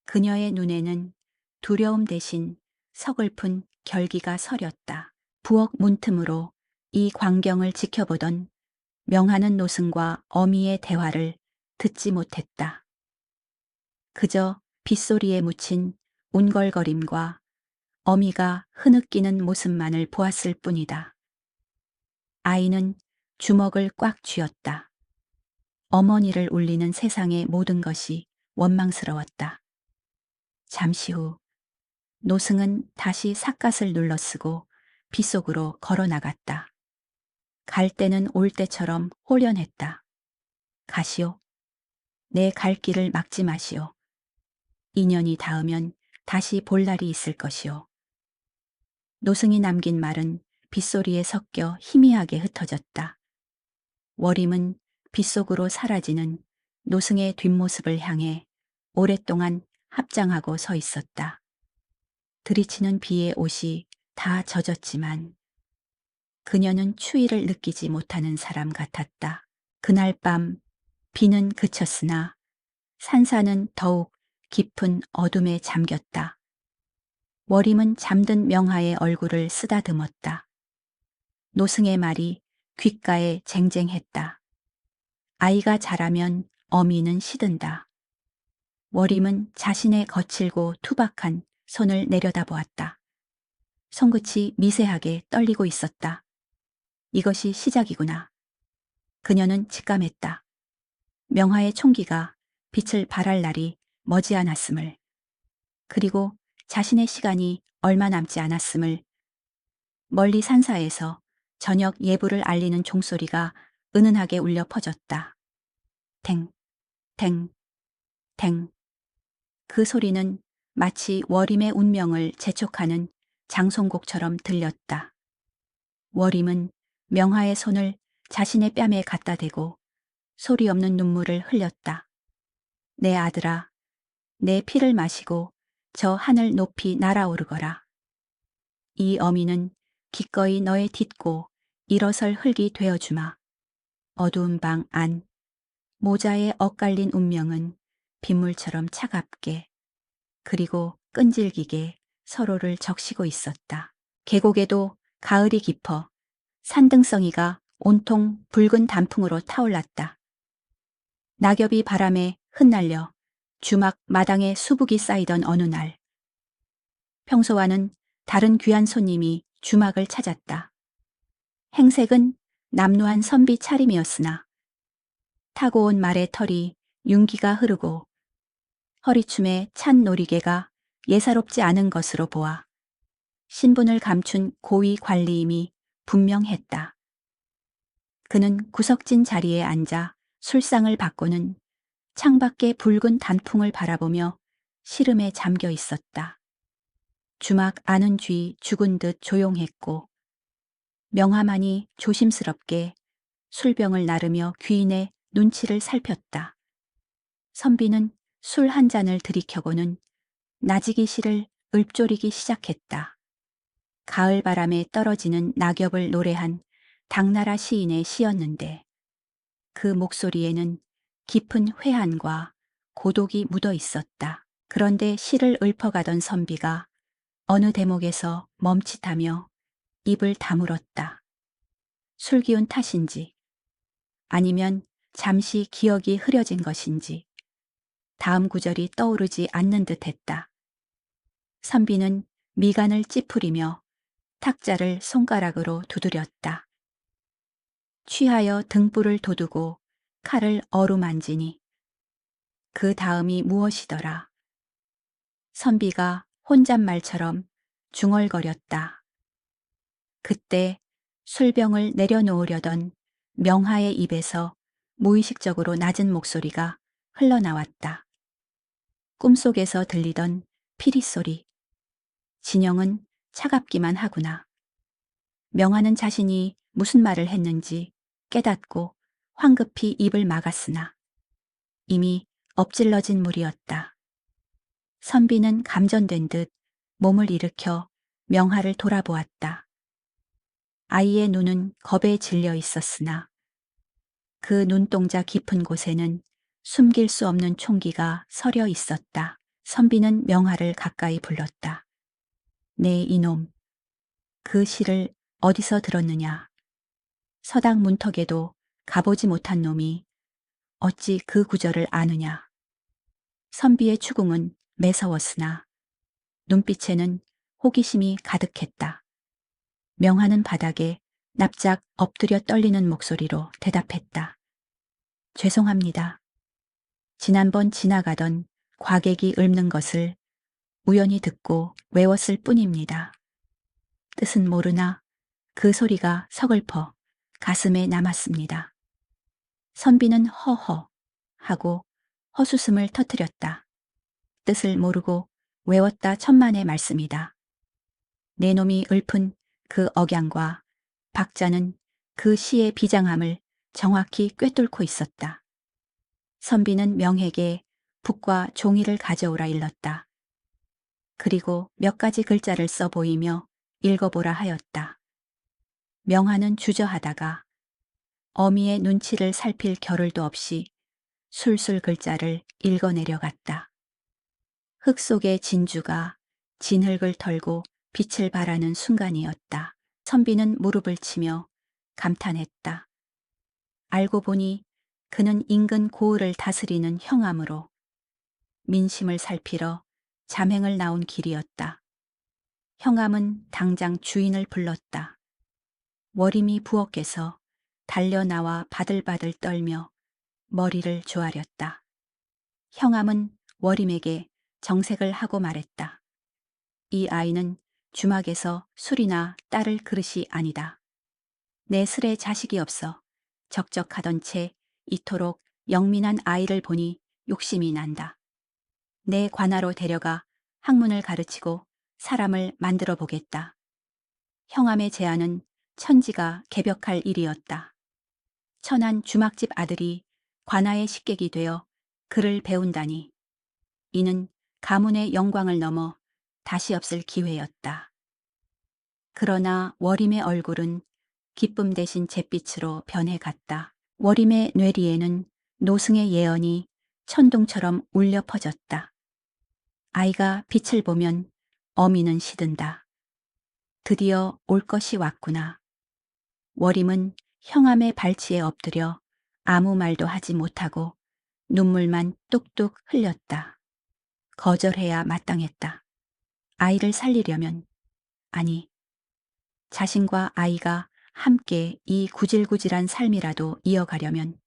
그녀의 눈에는 두려움 대신 서글픈 결기가 서렸다. 부엌 문틈으로 이 광경을 지켜보던 명하는 노승과 어미의 대화를 듣지 못했다. 그저 빗소리에 묻힌 운걸거림과 어미가 흐느끼는 모습만을 보았을 뿐이다. 아이는 주먹을 꽉 쥐었다. 어머니를 울리는 세상의 모든 것이 원망스러웠다. 잠시 후 노승은 다시 삿갓을 눌러쓰고 빗속으로 걸어 나갔다. 갈 때는 올 때처럼 호련했다. 가시오. 내 갈 길을 막지 마시오. 인연이 닿으면 다시 볼 날이 있을 것이오. 노승이 남긴 말은 빗소리에 섞여 희미하게 흩어졌다. 월임은 빗속으로 사라지는 노승의 뒷모습을 향해 오랫동안 합장하고 서 있었다. 들이치는 비에 옷이 다 젖었지만 그녀는 추위를 느끼지 못하는 사람 같았다. 그날 밤 비는 그쳤으나 산사는 더욱 깊은 어둠에 잠겼다. 월임은 잠든 명하의 얼굴을 쓰다듬었다. 노승의 말이 귓가에 쟁쟁했다. 아이가 자라면 어미는 시든다. 월임은 자신의 거칠고 투박한 손을 내려다보았다. 손끝이 미세하게 떨리고 있었다. 이것이 시작이구나. 그녀는 직감했다. 명화의 총기가 빛을 발할 날이 머지않았음을, 그리고 자신의 시간이 얼마 남지 않았음을. 멀리 산사에서 저녁 예불을 알리는 종소리가 은은하게 울려 퍼졌다. 탱, 탱, 탱. 그 소리는 마치 월임의 운명을 재촉하는 장송곡처럼 들렸다. 월임은 명화의 손을 자신의 뺨에 갖다 대고 소리 없는 눈물을 흘렸다. 내 아들아, 내 피를 마시고 저 하늘 높이 날아오르거라. 이 어미는 기꺼이 너의 딛고 일어설 흙이 되어주마. 어두운 방 안, 모자에 엇갈린 운명은 빗물처럼 차갑게 그리고 끈질기게 서로를 적시고 있었다. 계곡에도 가을이 깊어 산등성이가 온통 붉은 단풍으로 타올랐다. 낙엽이 바람에 흩날려 주막 마당에 수북이 쌓이던 어느 날, 평소와는 다른 귀한 손님이 주막을 찾았다. 행색은 남루한 선비 차림이었으나 타고 온 말의 털이 윤기가 흐르고 허리춤에 찬 놀이개가 예사롭지 않은 것으로 보아 신분을 감춘 고위 관리임이 분명했다. 그는 구석진 자리에 앉아 술상을 받고는 창밖의 붉은 단풍을 바라보며 시름에 잠겨 있었다. 주막 안은 쥐 죽은 듯 조용했고 명화만이 조심스럽게 술병을 나르며 귀인의 눈치를 살폈다. 선비는 술 한 잔을 들이켜고는 나지기 시를 읊조리기 시작했다. 가을 바람에 떨어지는 낙엽을 노래한 당나라 시인의 시였는데 그 목소리에는 깊은 회한과 고독이 묻어 있었다. 그런데 시를 읊어가던 선비가 어느 대목에서 멈칫하며 입을 다물었다. 술기운 탓인지 아니면 잠시 기억이 흐려진 것인지 다음 구절이 떠오르지 않는 듯했다. 선비는 미간을 찌푸리며 탁자를 손가락으로 두드렸다. 취하여 등불을 돋우고 칼을 어루만지니 그 다음이 무엇이더라. 선비가 혼잣말처럼 중얼거렸다. 그때 술병을 내려놓으려던 명하의 입에서 무의식적으로 낮은 목소리가 흘러나왔다. 꿈속에서 들리던 피리소리. 진영은 차갑기만 하구나. 명하는 자신이 무슨 말을 했는지 깨닫고 황급히 입을 막았으나 이미 엎질러진 물이었다. 선비는 감전된 듯 몸을 일으켜 명하를 돌아보았다. 아이의 눈은 겁에 질려 있었으나 그 눈동자 깊은 곳에는 숨길 수 없는 총기가 서려 있었다. 선비는 명하를 가까이 불렀다. 네 이놈, 그 시를 어디서 들었느냐. 서당 문턱에도 가보지 못한 놈이 어찌 그 구절을 아느냐. 선비의 추궁은 매서웠으나 눈빛에는 호기심이 가득했다. 명하는 바닥에 납작 엎드려 떨리는 목소리로 대답했다. 죄송합니다. 지난번 지나가던 과객이 읊는 것을 우연히 듣고 외웠을 뿐입니다. 뜻은 모르나 그 소리가 서글퍼 가슴에 남았습니다. 선비는 허허 하고 헛웃음을 터뜨렸다. 뜻을 모르고 외웠다 천만의 말씀이다. 내 놈이 읊은 그 억양과 박자는 그 시의 비장함을 정확히 꿰뚫고 있었다. 선비는 명에게 붓과 종이를 가져오라 일렀다. 그리고 몇 가지 글자를 써 보이며 읽어보라 하였다. 명하는 주저하다가 어미의 눈치를 살필 겨를도 없이 술술 글자를 읽어내려갔다. 흙 속의 진주가 진흙을 털고 빛을 발하는 순간이었다. 선비는 무릎을 치며 감탄했다. 알고 보니 그는 인근 고을을 다스리는 형암으로 민심을 살피러 잠행을 나온 길이었다. 형암은 당장 주인을 불렀다. 월임이 부엌에서 달려나와 바들바들 떨며 머리를 조아렸다. 형암은 월임에게 정색을 하고 말했다. 이 아이는 주막에서 술이나 따를 그릇이 아니다. 내 슬에 자식이 없어 적적하던 채 이토록 영민한 아이를 보니 욕심이 난다. 내 관아로 데려가 학문을 가르치고 사람을 만들어 보겠다. 형암의 제안은 천지가 개벽할 일이었다. 천한 주막집 아들이 관아의 식객이 되어 글을 배운다니 이는 가문의 영광을 넘어 다시 없을 기회였다. 그러나 월임의 얼굴은 기쁨 대신 잿빛으로 변해갔다. 월임의 뇌리에는 노승의 예언이 천둥처럼 울려 퍼졌다. 아이가 빛을 보면 어미는 시든다. 드디어 올 것이 왔구나. 월임은 형암의 발치에 엎드려 아무 말도 하지 못하고 눈물만 뚝뚝 흘렸다. 거절해야 마땅했다. 아이를 살리려면, 아니, 자신과 아이가 함께 이 구질구질한 삶이라도 이어가려면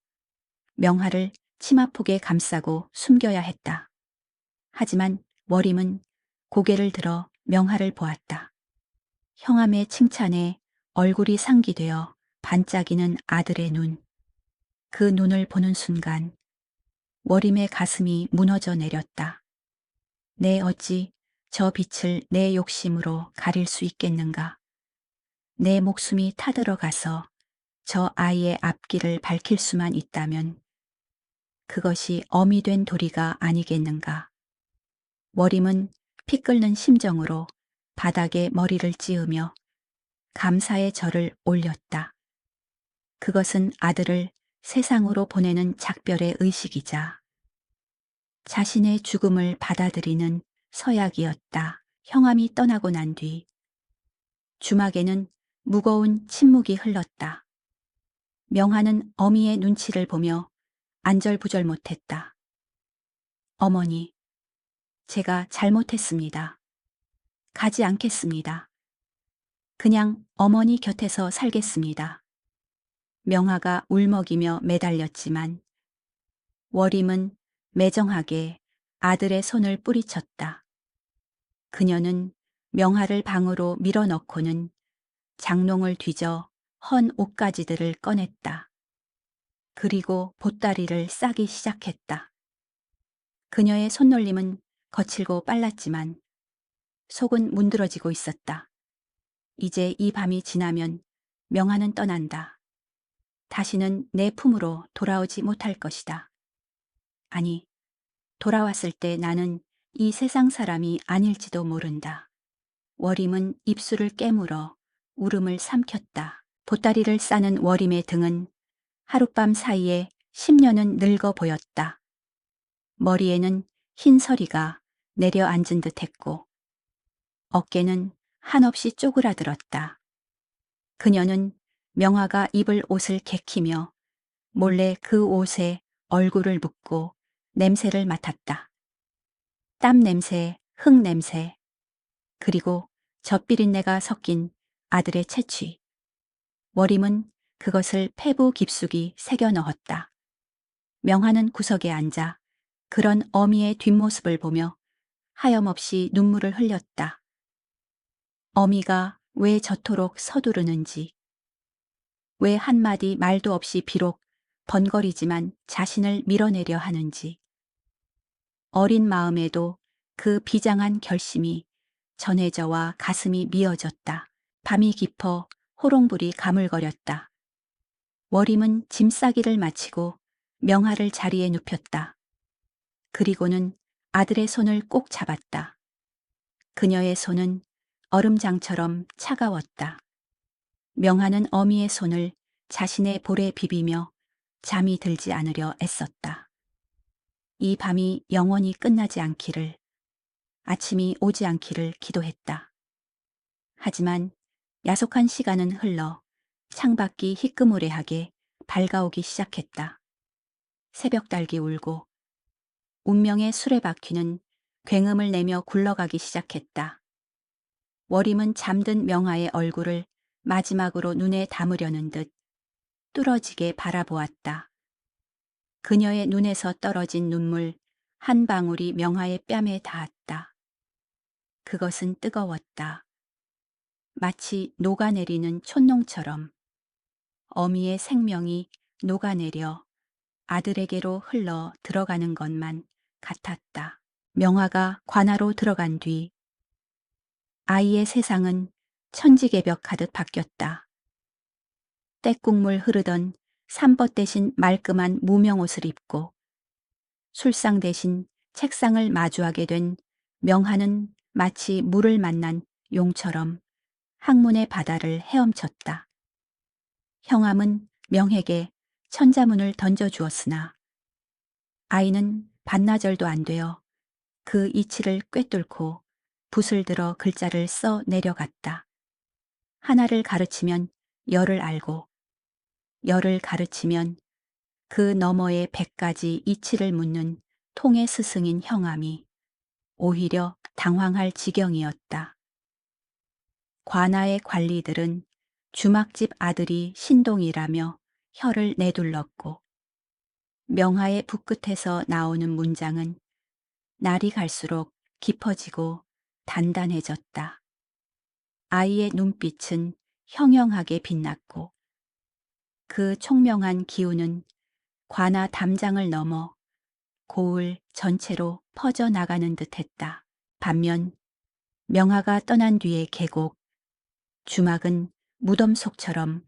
명화를 치마폭에 감싸고 숨겨야 했다. 하지만 월임은 고개를 들어 명화를 보았다. 형암의 칭찬에 얼굴이 상기되어 반짝이는 아들의 눈. 그 눈을 보는 순간 월임의 가슴이 무너져 내렸다. 내 어찌 저 빛을 내 욕심으로 가릴 수 있겠는가. 내 목숨이 타들어가서 저 아이의 앞길을 밝힐 수만 있다면 그것이 어미 된 도리가 아니겠는가. 월임은 피 끓는 심정으로 바닥에 머리를 찌으며 감사의 절을 올렸다. 그것은 아들을 세상으로 보내는 작별의 의식이자 자신의 죽음을 받아들이는 서약이었다. 형암이 떠나고 난 뒤 주막에는 무거운 침묵이 흘렀다. 명화는 어미의 눈치를 보며 안절부절 못했다. 어머니, 제가 잘못했습니다. 가지 않겠습니다. 그냥 어머니 곁에서 살겠습니다. 명화가 울먹이며 매달렸지만 월임은 매정하게 아들의 손을 뿌리쳤다. 그녀는 명화를 방으로 밀어넣고는 장롱을 뒤져 헌 옷가지들을 꺼냈다. 그리고 보따리를 싸기 시작했다. 그녀의 손놀림은 거칠고 빨랐지만 속은 문드러지고 있었다. 이제 이 밤이 지나면 명화는 떠난다. 다시는 내 품으로 돌아오지 못할 것이다. 아니, 돌아왔을 때 나는 이 세상 사람이 아닐지도 모른다. 월임은 입술을 깨물어 울음을 삼켰다. 보따리를 싸는 월임의 등은 하룻밤 사이에 10년은 늙어 보였다. 머리에는 흰 서리가 내려앉은 듯했고 어깨는 한없이 쪼그라들었다. 그녀는 명화가 입을 옷을 개키며 몰래 그 옷에 얼굴을 묻고 냄새를 맡았다. 땀 냄새, 흙 냄새, 그리고 젖비린내가 섞인 아들의 채취. 워림은 그것을 폐부 깊숙이 새겨 넣었다. 명하는 구석에 앉아 그런 어미의 뒷모습을 보며 하염없이 눈물을 흘렸다. 어미가 왜 저토록 서두르는지, 왜 한마디 말도 없이 비록 번거리지만 자신을 밀어내려 하는지, 어린 마음에도 그 비장한 결심이 전해져와 가슴이 미어졌다. 밤이 깊어 호롱불이 가물거렸다. 워림은 짐 싸기를 마치고 명하를 자리에 눕혔다. 그리고는 아들의 손을 꼭 잡았다. 그녀의 손은 얼음장처럼 차가웠다. 명하는 어미의 손을 자신의 볼에 비비며 잠이 들지 않으려 애썼다. 이 밤이 영원히 끝나지 않기를, 아침이 오지 않기를 기도했다. 하지만 야속한 시간은 흘러 창밖이 희끄무레하게 밝아오기 시작했다. 새벽달기 울고 운명의 수레바퀴는 굉음을 내며 굴러가기 시작했다. 워림은 잠든 명하의 얼굴을 마지막으로 눈에 담으려는 듯 뚫어지게 바라보았다. 그녀의 눈에서 떨어진 눈물 한 방울이 명하의 뺨에 닿았다. 그것은 뜨거웠다. 마치 녹아내리는 촛농처럼 어미의 생명이 녹아내려 아들에게로 흘러 들어가는 것만 같았다. 명화가 관아로 들어간 뒤 아이의 세상은 천지개벽하듯 바뀌었다. 때국물 흐르던 삼벗 대신 말끔한 무명옷을 입고 술상 대신 책상을 마주하게 된 명하는 마치 물을 만난 용처럼 학문의 바다를 헤엄쳤다. 형암은 명에게 천자문을 던져주었으나 아이는 반나절도 안 되어 그 이치를 꿰뚫고 붓을 들어 글자를 써 내려갔다. 하나를 가르치면 열을 알고 열을 가르치면 그 너머의 100가지 이치를 묻는 통의 스승인 형암이 오히려 당황할 지경이었다. 관아의 관리들은 주막집 아들이 신동이라며 혀를 내둘렀고 명하의 붓끝에서 나오는 문장은 날이 갈수록 깊어지고 단단해졌다. 아이의 눈빛은 형형하게 빛났고 그 총명한 기운은 관아 담장을 넘어 고을 전체로 퍼져나가는 듯했다. 반면 명하가 떠난 뒤의 계곡, 주막은 무덤 속처럼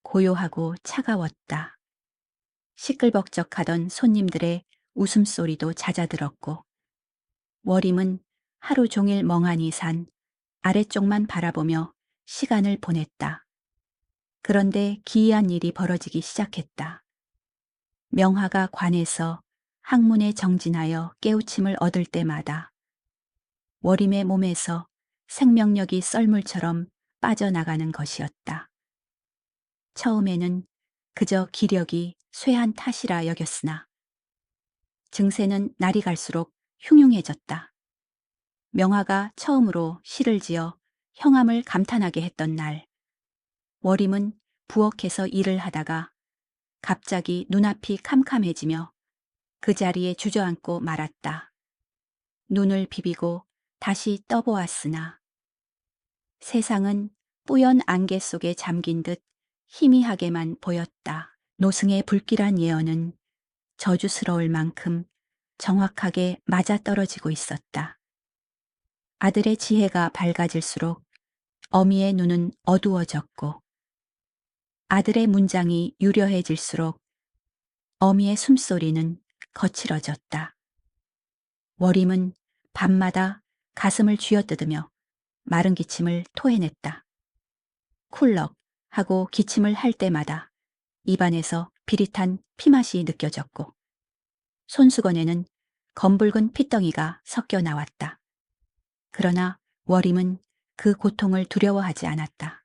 고요하고 차가웠다. 시끌벅적하던 손님들의 웃음소리도 잦아들었고 워림은 하루 종일 멍하니 산 아래쪽만 바라보며 시간을 보냈다. 그런데 기이한 일이 벌어지기 시작했다. 명하가 관에서 학문에 정진하여 깨우침을 얻을 때마다 워림의 몸에서 생명력이 썰물처럼 빠져나가는 것이었다. 처음에는 그저 기력이 쇠한 탓이라 여겼으나 증세는 날이 갈수록 흉흉해졌다. 명화가 처음으로 시를 지어 형암을 감탄하게 했던 날, 워림은 부엌에서 일을 하다가 갑자기 눈앞이 캄캄해지며 그 자리에 주저앉고 말았다. 눈을 비비고 다시 떠보았으나 세상은 뿌연 안개 속에 잠긴 듯 희미하게만 보였다. 노승의 불길한 예언은 저주스러울 만큼 정확하게 맞아떨어지고 있었다. 아들의 지혜가 밝아질수록 어미의 눈은 어두워졌고 아들의 문장이 유려해질수록 어미의 숨소리는 거칠어졌다. 워림은 밤마다 가슴을 쥐어뜯으며 마른 기침을 토해냈다. 쿨럭 하고 기침을 할 때마다 입안에서 비릿한 피맛이 느껴졌고 손수건에는 검붉은 핏덩이가 섞여 나왔다. 그러나 워림은 그 고통을 두려워하지 않았다.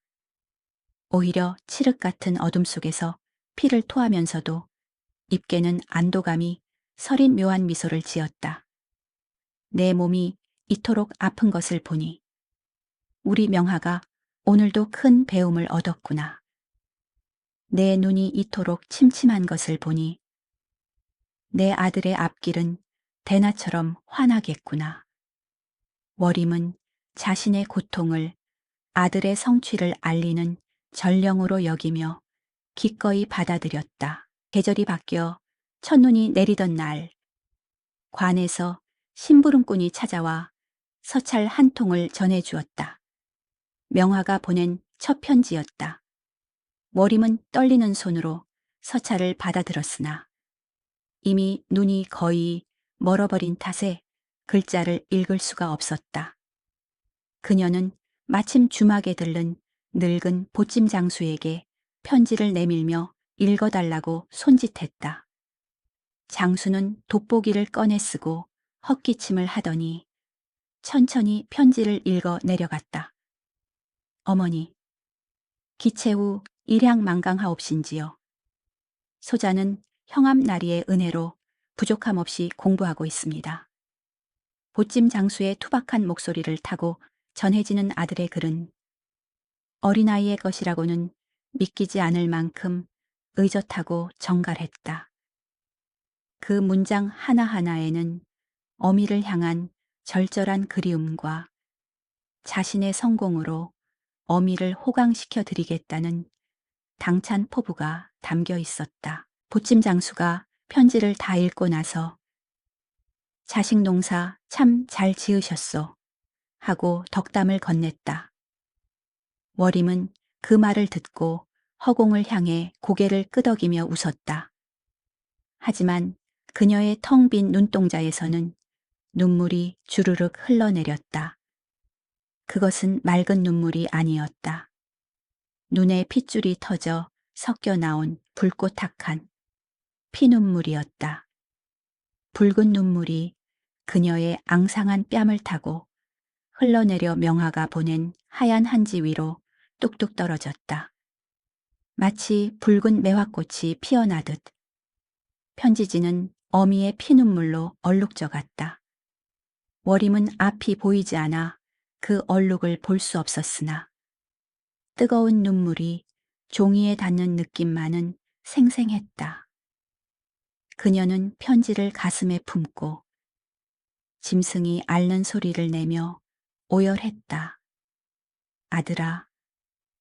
오히려 칠흑 같은 어둠 속에서 피를 토하면서도 입게는 안도감이 서린 묘한 미소를 지었다. 내 몸이 이토록 아픈 것을 보니 우리 명하가 오늘도 큰 배움을 얻었구나. 내 눈이 이토록 침침한 것을 보니 내 아들의 앞길은 대나처럼 환하겠구나. 워림은 자신의 고통을 아들의 성취를 알리는 전령으로 여기며 기꺼이 받아들였다. 계절이 바뀌어 첫눈이 내리던 날, 관에서 심부름꾼이 찾아와 서찰 한 통을 전해주었다. 명화가 보낸 첫 편지였다. 워림은 떨리는 손으로 서찰을 받아들었으나 이미 눈이 거의 멀어버린 탓에 글자를 읽을 수가 없었다. 그녀는 마침 주막에 들른 늙은 보찜 장수에게 편지를 내밀며 읽어달라고 손짓했다. 장수는 돋보기를 꺼내 쓰고 헛기침을 하더니 천천히 편지를 읽어 내려갔다. 어머니, 기체 후 일향만강하옵신지요. 소자는 형암나리의 은혜로 부족함 없이 공부하고 있습니다. 보찜 장수의 투박한 목소리를 타고 전해지는 아들의 글은 어린아이의 것이라고는 믿기지 않을 만큼 의젓하고 정갈했다. 그 문장 하나하나에는 어미를 향한 절절한 그리움과 자신의 성공으로 어미를 호강시켜 드리겠다는 당찬 포부가 담겨 있었다. 보찜 장수가 편지를 다 읽고 나서 자식 농사 참 잘 지으셨소 하고 덕담을 건넸다. 워림은 그 말을 듣고 허공을 향해 고개를 끄덕이며 웃었다. 하지만 그녀의 텅 빈 눈동자에서는 눈물이 주르륵 흘러내렸다. 그것은 맑은 눈물이 아니었다. 눈에 핏줄이 터져 섞여 나온 붉고 탁한 피눈물이었다. 붉은 눈물이 그녀의 앙상한 뺨을 타고 흘러내려 명화가 보낸 하얀 한지 위로 뚝뚝 떨어졌다. 마치 붉은 매화꽃이 피어나듯 편지지는 어미의 피눈물로 얼룩져 갔다. 워림은 앞이 보이지 않아 그 얼룩을 볼 수 없었으나 뜨거운 눈물이 종이에 닿는 느낌만은 생생했다. 그녀는 편지를 가슴에 품고 짐승이 앓는 소리를 내며 오열했다. 아들아,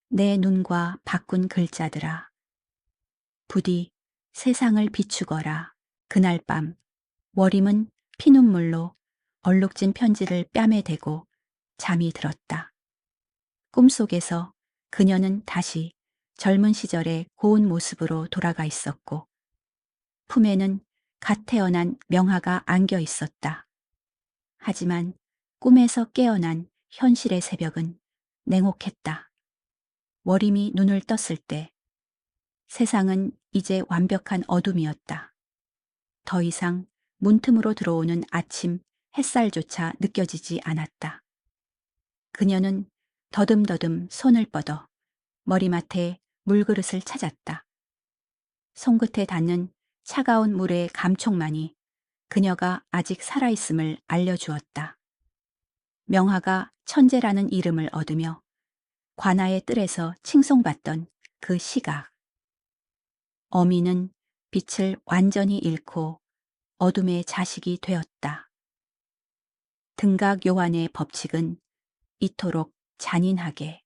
내 눈과 바꾼 글자들아. 부디 세상을 비추거라. 그날 밤 워림은 피눈물로 얼룩진 편지를 뺨에 대고 잠이 들었다. 꿈속에서 그녀는 다시 젊은 시절의 고운 모습으로 돌아가 있었고 품에는 갓 태어난 명화가 안겨 있었다. 하지만 꿈에서 깨어난 현실의 새벽은 냉혹했다. 워림이 눈을 떴을 때 세상은 이제 완벽한 어둠이었다. 더 이상 문틈으로 들어오는 아침 햇살조차 느껴지지 않았다. 그녀는 더듬더듬 손을 뻗어 머리맡에 물그릇을 찾았다. 손끝에 닿는 차가운 물의 감촉만이 그녀가 아직 살아있음을 알려주었다. 명화가 천재라는 이름을 얻으며 관아의 뜰에서 칭송받던 그 시각. 어미는 빛을 완전히 잃고 어둠의 자식이 되었다. 등각 요한의 법칙은 이토록 잔인하게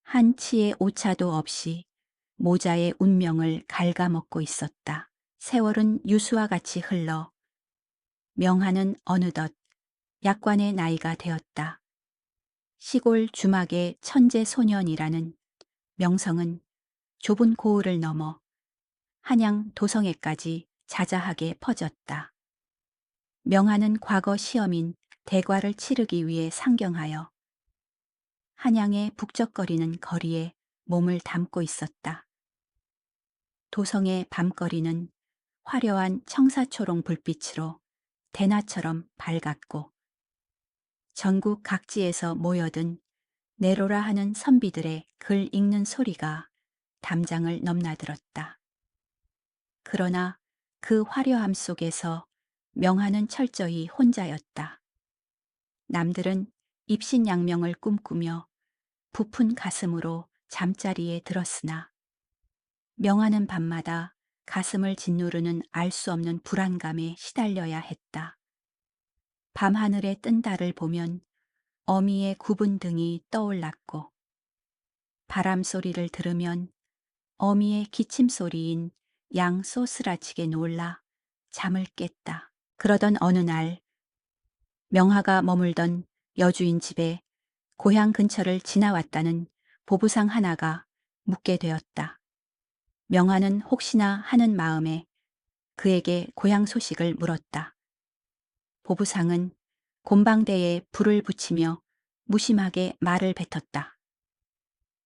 한 치의 오차도 없이 모자의 운명을 갉아먹고 있었다. 세월은 유수와 같이 흘러 명화는 어느덧 약관의 나이가 되었다. 시골 주막의 천재 소년이라는 명성은 좁은 고을을 넘어 한양 도성에까지 자자하게 퍼졌다. 명화는 과거 시험인 대과를 치르기 위해 상경하여 한양의 북적거리는 거리에 몸을 담고 있었다. 도성의 밤거리는 화려한 청사초롱 불빛으로 대나처럼 밝았고 전국 각지에서 모여든 내로라 하는 선비들의 글 읽는 소리가 담장을 넘나들었다. 그러나 그 화려함 속에서 명화는 철저히 혼자였다. 남들은 입신양명을 꿈꾸며 부푼 가슴으로 잠자리에 들었으나 명하는 밤마다 가슴을 짓누르는 알 수 없는 불안감에 시달려야 했다. 밤하늘에 뜬 달을 보면 어미의 굽은 등이 떠올랐고, 바람 소리를 들으면 어미의 기침 소리인 양 소스라치게 놀라 잠을 깼다. 그러던 어느 날 명하가 머물던 여주인 집에 고향 근처를 지나왔다는 보부상 하나가 묻게 되었다. 명하는 혹시나 하는 마음에 그에게 고향 소식을 물었다. 보부상은 곰방대에 불을 붙이며 무심하게 말을 뱉었다.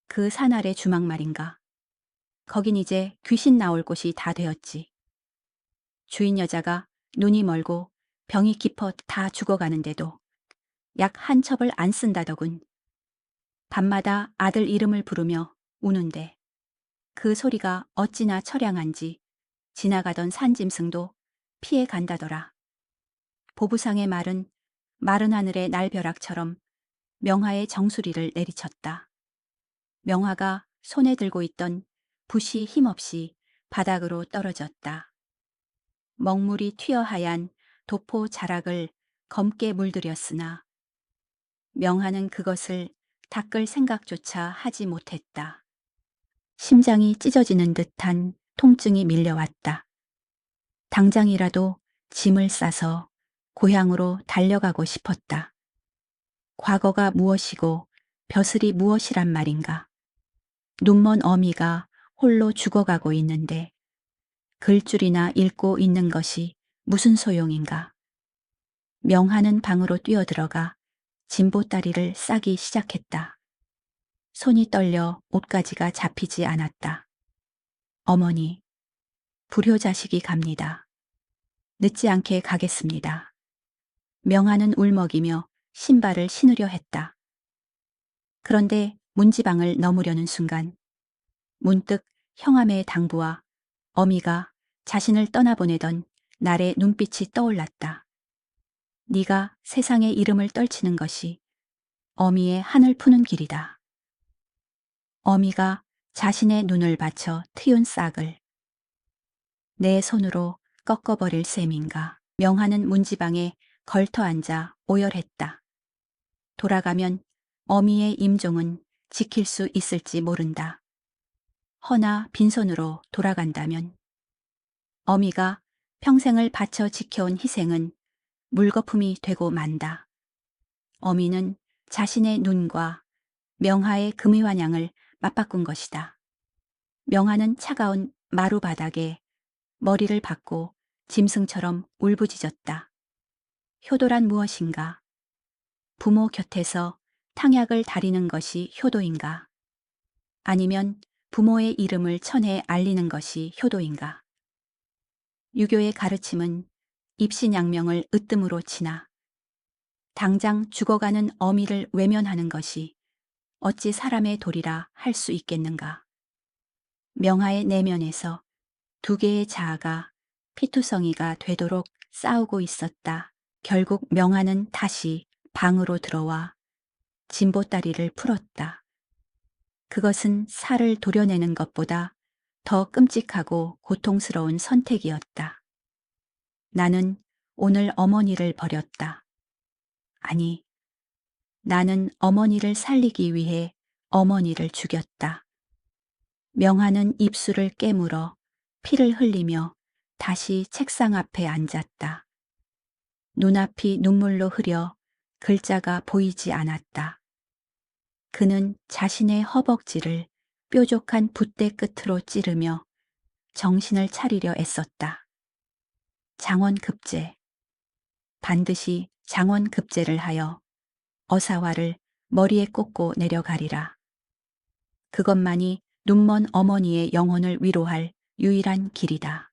그 산 아래 주막 말인가. 거긴 이제 귀신 나올 곳이 다 되었지. 주인 여자가 눈이 멀고 병이 깊어 다 죽어가는데도 약 한 첩을 안 쓴다더군. 밤마다 아들 이름을 부르며 우는데 그 소리가 어찌나 처량한지 지나가던 산짐승도 피해 간다더라. 보부상의 말은 마른 하늘의 날벼락처럼 명화의 정수리를 내리쳤다. 명화가 손에 들고 있던 붓이 힘없이 바닥으로 떨어졌다. 먹물이 튀어하얀 도포 자락을 검게 물들였으나 명화는 그것을 닦을 생각조차 하지 못했다. 심장이 찢어지는 듯한 통증이 밀려왔다. 당장이라도 짐을 싸서 고향으로 달려가고 싶었다. 과거가 무엇이고 벼슬이 무엇이란 말인가. 눈먼 어미가 홀로 죽어가고 있는데 글줄이나 읽고 있는 것이 무슨 소용인가. 명하는 방으로 뛰어들어가 진보다리를 싸기 시작했다. 손이 떨려 옷가지가 잡히지 않았다. 어머니, 불효자식이 갑니다. 늦지 않게 가겠습니다. 명하는 울먹이며 신발을 신으려 했다. 그런데 문지방을 넘으려는 순간 문득 형암의 당부와 어미가 자신을 떠나보내던 날의 눈빛이 떠올랐다. 네가 세상의 이름을 떨치는 것이 어미의 한을 푸는 길이다. 어미가 자신의 눈을 받쳐 트윤 싹을 내 손으로 꺾어버릴 셈인가. 명하는 문지방에 걸터 앉아 오열했다. 돌아가면 어미의 임종은 지킬 수 있을지 모른다. 허나 빈손으로 돌아간다면 어미가 평생을 바쳐 지켜온 희생은 물거품이 되고 만다. 어미는 자신의 눈과 명하의 금의환양을 맞바꾼 것이다. 명하는 차가운 마루 바닥에 머리를 박고 짐승처럼 울부짖었다. 효도란 무엇인가? 부모 곁에서 탕약을 다리는 것이 효도인가? 아니면 부모의 이름을 천에 알리는 것이 효도인가? 유교의 가르침은 입신양명을 으뜸으로 치나 당장 죽어가는 어미를 외면하는 것이 어찌 사람의 도리라 할 수 있겠는가? 명하의 내면에서 두 개의 자아가 피투성이가 되도록 싸우고 있었다. 결국 명하는 다시 방으로 들어와 진보다리를 풀었다. 그것은 살을 도려내는 것보다 더 끔찍하고 고통스러운 선택이었다. 나는 오늘 어머니를 버렸다. 아니, 나는 어머니를 살리기 위해 어머니를 죽였다. 명하는 입술을 깨물어 피를 흘리며 다시 책상 앞에 앉았다. 눈앞이 눈물로 흐려 글자가 보이지 않았다. 그는 자신의 허벅지를 뾰족한 붓대 끝으로 찌르며 정신을 차리려 애썼다. 장원급제. 반드시 장원급제를 하여 어사화를 머리에 꽂고 내려가리라. 그것만이 눈먼 어머니의 영혼을 위로할 유일한 길이다.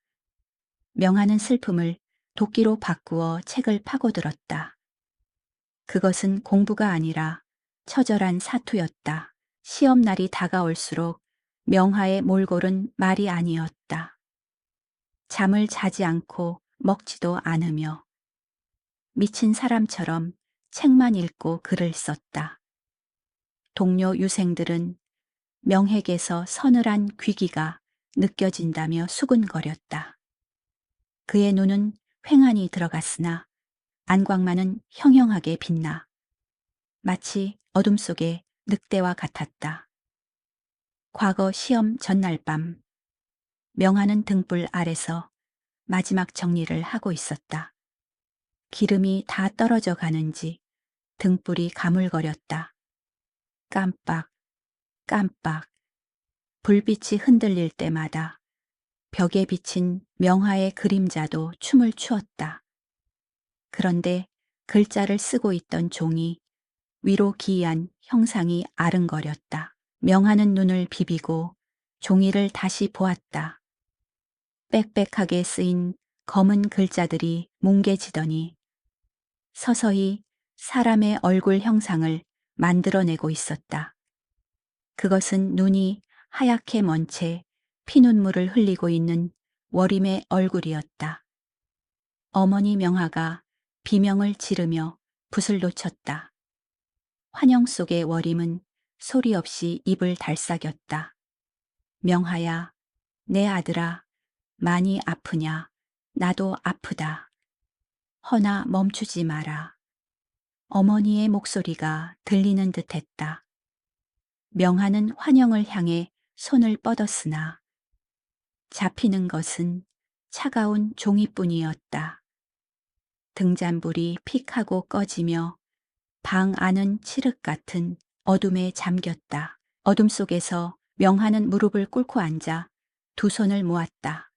명하는 슬픔을 도끼로 바꾸어 책을 파고들었다. 그것은 공부가 아니라 처절한 사투였다. 시험날이 다가올수록 명하의 몰골은 말이 아니었다. 잠을 자지 않고 먹지도 않으며 미친 사람처럼 책만 읽고 글을 썼다. 동료 유생들은 명핵에서 서늘한 귀기가 느껴진다며 수군거렸다. 그의 눈은 횡하니 들어갔으나 안광만은 형형하게 빛나 마치 어둠 속의 늑대와 같았다. 과거 시험 전날 밤 명하는 등불 아래서 마지막 정리를 하고 있었다. 기름이 다 떨어져 가는지 등불이 가물거렸다. 깜빡, 깜빡. 불빛이 흔들릴 때마다 벽에 비친 명화의 그림자도 춤을 추었다. 그런데 글자를 쓰고 있던 종이 위로 기이한 형상이 아른거렸다. 명화는 눈을 비비고 종이를 다시 보았다. 빽빽하게 쓰인 검은 글자들이 뭉개지더니 서서히 사람의 얼굴 형상을 만들어내고 있었다. 그것은 눈이 하얗게 먼 채 피눈물을 흘리고 있는 월임의 얼굴이었다. 어머니 명화가 비명을 지르며 붓을 놓쳤다. 환영 속의 월임은 소리 없이 입을 달싹였다. 명화야, 내 아들아, 많이 아프냐? 나도 아프다. 허나 멈추지 마라. 어머니의 목소리가 들리는 듯했다. 명화는 환영을 향해 손을 뻗었으나 잡히는 것은 차가운 종이뿐이었다. 등잔불이 픽 하고 꺼지며 방 안은 칠흑 같은 어둠에 잠겼다. 어둠 속에서 명화는 무릎을 꿇고 앉아 두 손을 모았다.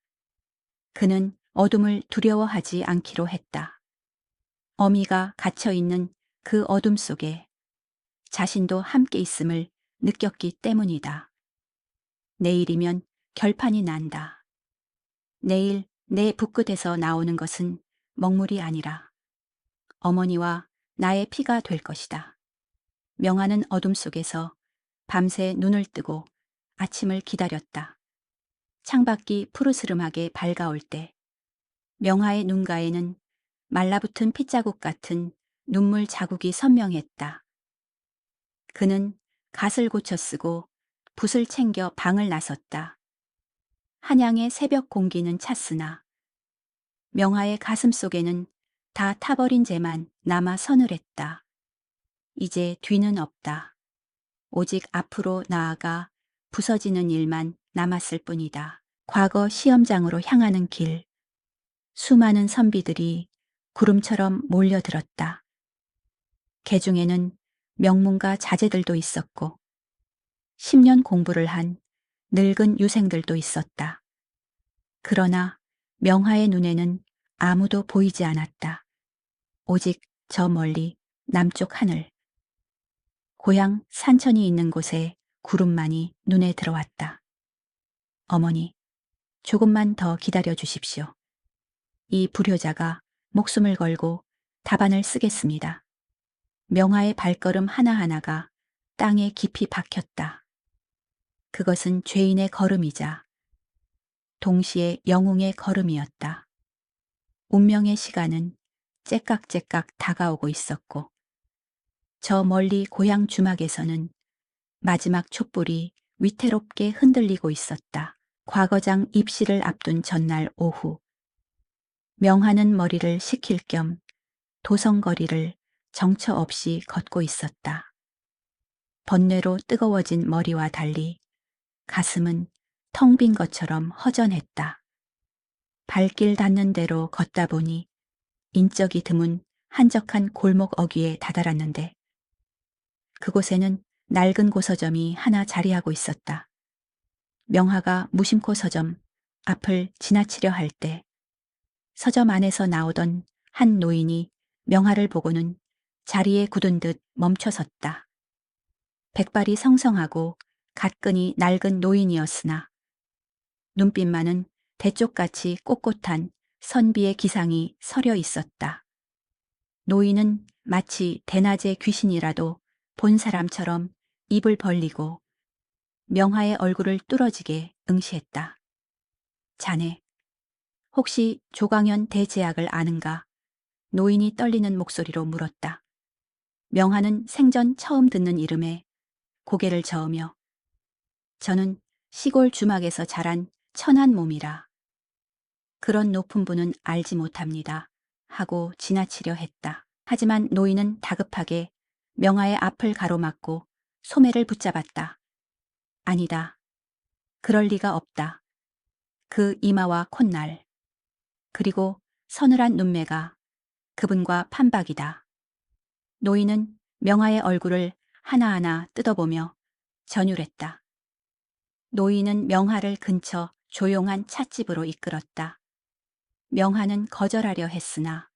그는 어둠을 두려워하지 않기로 했다. 어미가 갇혀있는 그 어둠 속에 자신도 함께 있음을 느꼈기 때문이다. 내일이면 결판이 난다. 내일 내 붓끝에서 나오는 것은 먹물이 아니라 어머니와 나의 피가 될 것이다. 명화는 어둠 속에서 밤새 눈을 뜨고 아침을 기다렸다. 창밖이 푸르스름하게 밝아올 때 명화의 눈가에는 말라붙은 핏자국 같은 눈물 자국이 선명했다. 그는 갓을 고쳐 쓰고 붓을 챙겨 방을 나섰다. 한양의 새벽 공기는 찼으나 명화의 가슴 속에는 다 타버린 재만 남아 서늘했다. 이제 뒤는 없다. 오직 앞으로 나아가 부서지는 일만 남았을 뿐이다. 과거 시험장으로 향하는 길. 수많은 선비들이 구름처럼 몰려들었다. 개중에는 명문가 자제들도 있었고 10년 공부를 한 늙은 유생들도 있었다. 그러나 명화의 눈에는 아무도 보이지 않았다. 오직 저 멀리 남쪽 하늘. 고향 산천이 있는 곳에 구름만이 눈에 들어왔다. 어머니, 조금만 더 기다려 주십시오. 이 불효자가 목숨을 걸고 답안을 쓰겠습니다. 명화의 발걸음 하나하나가 땅에 깊이 박혔다. 그것은 죄인의 걸음이자 동시에 영웅의 걸음이었다. 운명의 시간은 째깍째깍 다가오고 있었고 저 멀리 고향 주막에서는 마지막 촛불이 위태롭게 흔들리고 있었다. 과거장 입시를 앞둔 전날 오후 명화는 머리를 식힐 겸 도성거리를 정처 없이 걷고 있었다. 번뇌로 뜨거워진 머리와 달리 가슴은 텅 빈 것처럼 허전했다. 발길 닿는 대로 걷다 보니 인적이 드문 한적한 골목 어귀에 다다랐는데 그곳에는 낡은 고서점이 하나 자리하고 있었다. 명화가 무심코 서점 앞을 지나치려 할 때 서점 안에서 나오던 한 노인이 명화를 보고는 자리에 굳은 듯 멈춰섰다. 백발이 성성하고 가끈이 낡은 노인이었으나 눈빛만은 대쪽같이 꼿꼿한 선비의 기상이 서려 있었다. 노인은 마치 대낮의 귀신이라도 본 사람처럼 입을 벌리고 명화의 얼굴을 뚫어지게 응시했다. 자네, 혹시 조광현 대제학을 아는가? 노인이 떨리는 목소리로 물었다. 명화는 생전 처음 듣는 이름에 고개를 저으며 저는 시골 주막에서 자란 천한 몸이라. 그런 높은 분은 알지 못합니다. 하고 지나치려 했다. 하지만 노인은 다급하게 명화의 앞을 가로막고 소매를 붙잡았다. 아니다. 그럴 리가 없다. 그 이마와 콧날, 그리고 서늘한 눈매가 그분과 판박이다. 노인은 명화의 얼굴을 하나하나 뜯어보며 전율했다. 노인은 명화를 근처 조용한 찻집으로 이끌었다. 명화는 거절하려 했으나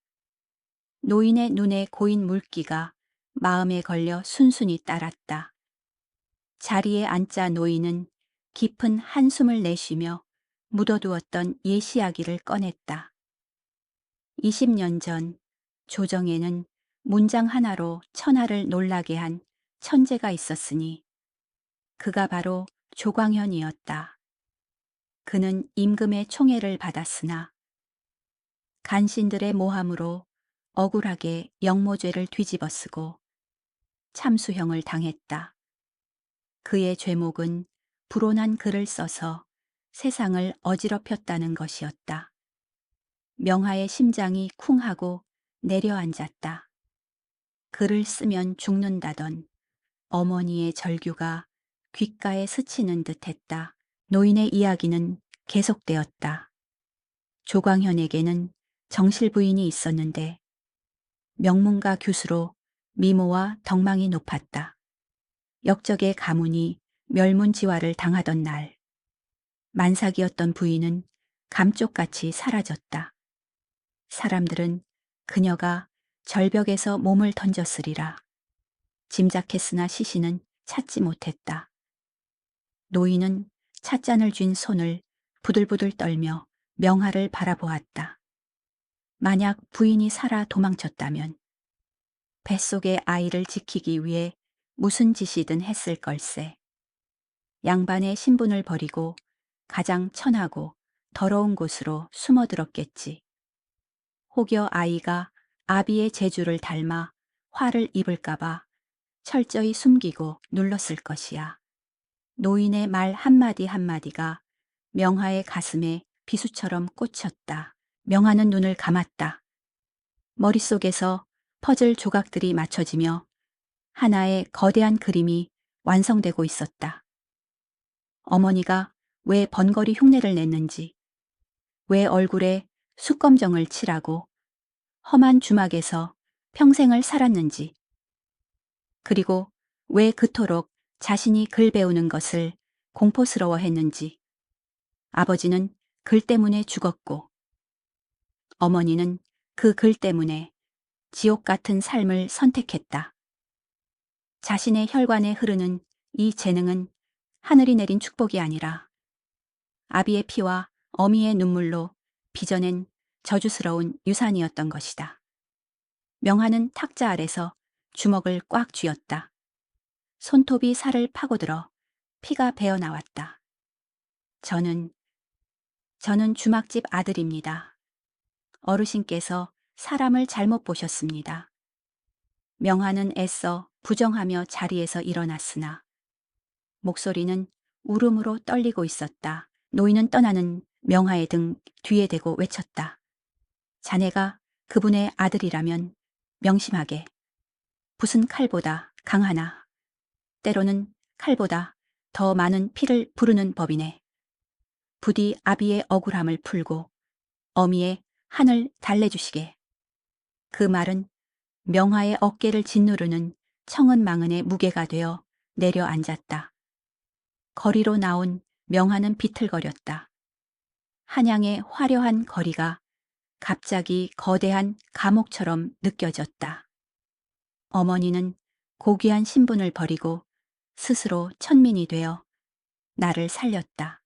노인의 눈에 고인 물기가 마음에 걸려 순순히 따랐다. 자리에 앉자 노인은 깊은 한숨을 내쉬며 묻어두었던 옛 이야기를 꺼냈다. 20년 전 조정에는 문장 하나로 천하를 놀라게 한 천재가 있었으니 그가 바로 조광현이었다. 그는 임금의 총애를 받았으나 간신들의 모함으로 억울하게 영모죄를 뒤집어쓰고 참수형을 당했다. 그의 죄목은 불온한 글을 써서 세상을 어지럽혔다는 것이었다. 명화의 심장이 쿵하고 내려앉았다. 글을 쓰면 죽는다던 어머니의 절규가 귓가에 스치는 듯했다. 노인의 이야기는 계속되었다. 조광현에게는 정실 부인이 있었는데 명문가 교수로 미모와 덕망이 높았다. 역적의 가문이 멸문지화를 당하던 날 만삭이었던 부인은 감쪽같이 사라졌다. 사람들은 그녀가 절벽에서 몸을 던졌으리라 짐작했으나 시신은 찾지 못했다. 노인은 찻잔을 쥔 손을 부들부들 떨며 명화를 바라보았다. 만약 부인이 살아 도망쳤다면 뱃속의 아이를 지키기 위해 무슨 짓이든 했을 걸세. 양반의 신분을 버리고 가장 천하고 더러운 곳으로 숨어들었겠지. 혹여 아이가 아비의 재주를 닮아 화를 입을까봐 철저히 숨기고 눌렀을 것이야. 노인의 말 한마디 한마디가 명화의 가슴에 비수처럼 꽂혔다. 명화는 눈을 감았다. 머릿속에서 퍼즐 조각들이 맞춰지며 하나의 거대한 그림이 완성되고 있었다. 어머니가 왜 번거리 흉내를 냈는지, 왜 얼굴에 숯검정을 칠하고 험한 주막에서 평생을 살았는지, 그리고 왜 그토록 자신이 글 배우는 것을 공포스러워했는지. 아버지는 글 때문에 죽었고 어머니는 그 글 때문에 지옥 같은 삶을 선택했다. 자신의 혈관에 흐르는 이 재능은 하늘이 내린 축복이 아니라 아비의 피와 어미의 눈물로 빚어낸 저주스러운 유산이었던 것이다. 명화는 탁자 아래서 주먹을 꽉 쥐었다. 손톱이 살을 파고들어 피가 배어나왔다. 저는 주막집 아들입니다. 어르신께서 사람을 잘못 보셨습니다. 명화는 애써 부정하며 자리에서 일어났으나 목소리는 울음으로 떨리고 있었다. 노인은 떠나는 명화의 등 뒤에 대고 외쳤다. 자네가 그분의 아들이라면 명심하게. 붓은 칼보다 강하나 때로는 칼보다 더 많은 피를 부르는 법이네. 부디 아비의 억울함을 풀고 어미의 한을 달래주시게. 그 말은 명화의 어깨를 짓누르는 청은망은의 무게가 되어 내려앉았다. 거리로 나온 명화는 비틀거렸다. 한양의 화려한 거리가 갑자기 거대한 감옥처럼 느껴졌다. 어머니는 고귀한 신분을 버리고 스스로 천민이 되어 나를 살렸다.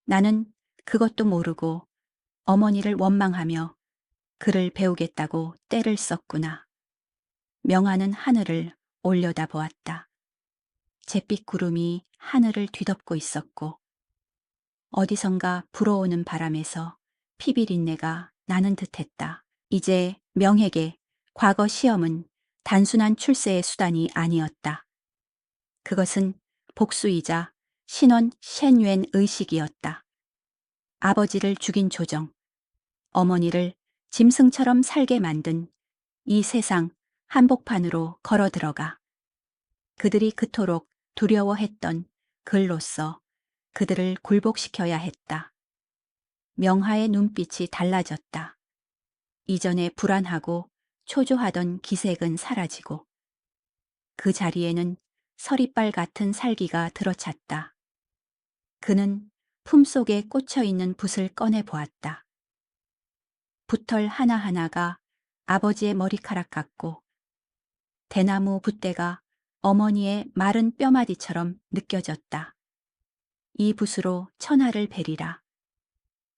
나는 그것도 모르고 어머니를 원망하며 글을 배우겠다고 때를 썼구나. 명화는 하늘을 올려다보았다. 잿빛 구름이 하늘을 뒤덮고 있었고 어디선가 불어오는 바람에서 피비린내가 나는 듯했다. 이제 명에게 과거 시험은 단순한 출세의 수단이 아니었다. 그것은 복수이자 신원 셴웬 의식이었다. 아버지를 죽인 조정, 어머니를 짐승처럼 살게 만든 이 세상 한복판으로 걸어 들어가 그들이 그토록 두려워했던 글로써 그들을 굴복시켜야 했다. 명하의 눈빛이 달라졌다. 이전에 불안하고 초조하던 기색은 사라지고 그 자리에는 서리빨 같은 살기가 들어찼다. 그는 품속에 꽂혀있는 붓을 꺼내 보았다. 붓털 하나하나가 아버지의 머리카락 같고 대나무 붓대가 어머니의 마른 뼈마디처럼 느껴졌다. 이 붓으로 천하를 베리라.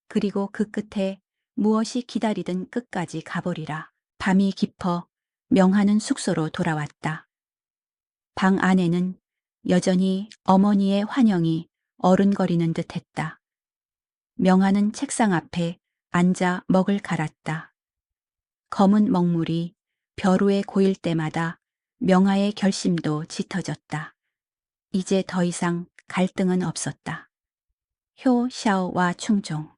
그리고 그 끝에 무엇이 기다리든 끝까지 가보리라. 밤이 깊어 명하는 숙소로 돌아왔다. 방 안에는 여전히 어머니의 환영이 어른거리는 듯 했다. 명하는 책상 앞에 앉아 먹을 갈았다. 검은 먹물이 벼루에 고일 때마다 명하의 결심도 짙어졌다. 이제 더 이상 갈등은 없었다. 효, 샤오와 충종,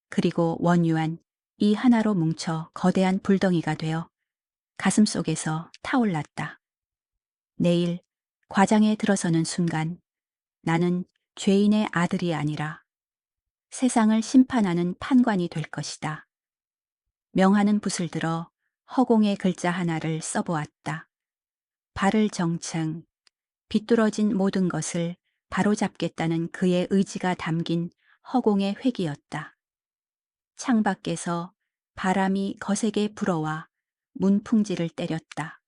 그리고 원유안 이 하나로 뭉쳐 거대한 불덩이가 되어 가슴속에서 타올랐다. 내일 과장에 들어서는 순간 나는 죄인의 아들이 아니라 세상을 심판하는 판관이 될 것이다. 명하는 붓을 들어 허공의 글자 하나를 써보았다. 발을 정청, 비뚤어진 모든 것을 바로잡겠다는 그의 의지가 담긴 허공의 회기였다. 창밖에서 바람이 거세게 불어와 문풍지를 때렸다.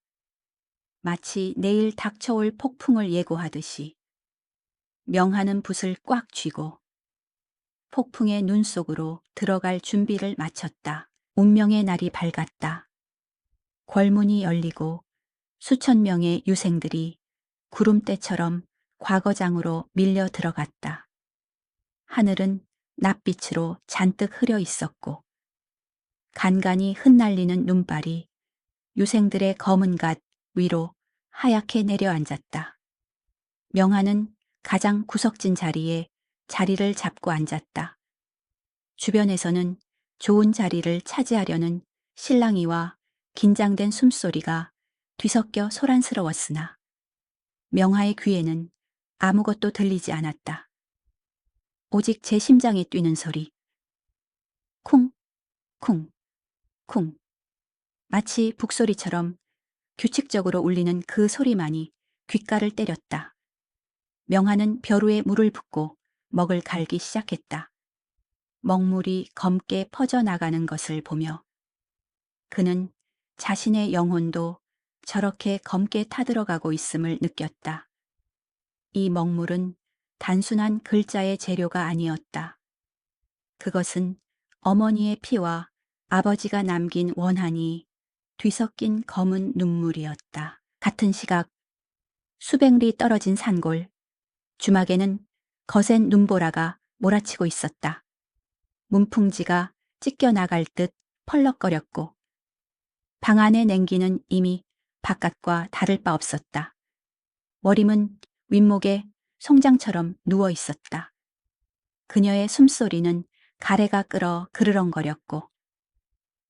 마치 내일 닥쳐올 폭풍을 예고하듯이 명하는 붓을 꽉 쥐고 폭풍의 눈 속으로 들어갈 준비를 마쳤다. 운명의 날이 밝았다. 궐문이 열리고 수천 명의 유생들이 구름대처럼 과거장으로 밀려 들어갔다. 하늘은 낯빛으로 잔뜩 흐려 있었고 간간히 흩날리는 눈발이 유생들의 검은 갓 위로 하얗게 내려앉았다. 명하는 가장 구석진 자리에 자리를 잡고 앉았다. 주변에서는 좋은 자리를 차지하려는 실랑이와 긴장된 숨소리가 뒤섞여 소란스러웠으나 명하의 귀에는 아무것도 들리지 않았다. 오직 제 심장이 뛰는 소리. 쿵, 쿵, 쿵. 마치 북소리처럼 규칙적으로 울리는 그 소리만이 귓가를 때렸다. 명하는 벼루에 물을 붓고 먹을 갈기 시작했다. 먹물이 검게 퍼져나가는 것을 보며 그는 자신의 영혼도 저렇게 검게 타들어가고 있음을 느꼈다. 이 먹물은 단순한 글자의 재료가 아니었다. 그것은 어머니의 피와 아버지가 남긴 원한이 뒤섞인 검은 눈물이었다. 같은 시각 수백 리 떨어진 산골, 주막에는 거센 눈보라가 몰아치고 있었다. 문풍지가 찢겨 나갈 듯 펄럭거렸고 방 안의 냉기는 이미 바깥과 다를 바 없었다. 머림은 윗목에 송장처럼 누워 있었다. 그녀의 숨소리는 가래가 끓어 그르렁거렸고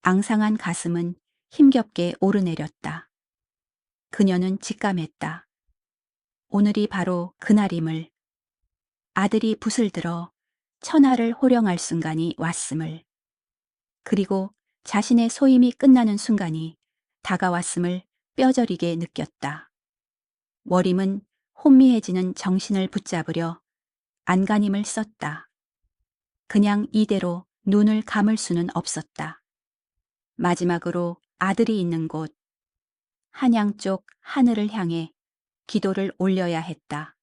앙상한 가슴은 힘겹게 오르내렸다. 그녀는 직감했다. 오늘이 바로 그날임을, 아들이 붓을 들어 천하를 호령할 순간이 왔음을, 그리고 자신의 소임이 끝나는 순간이 다가왔음을 뼈저리게 느꼈다. 워림은 혼미해지는 정신을 붙잡으려 안간힘을 썼다. 그냥 이대로 눈을 감을 수는 없었다. 마지막으로 아들이 있는 곳, 한양 쪽 하늘을 향해 기도를 올려야 했다.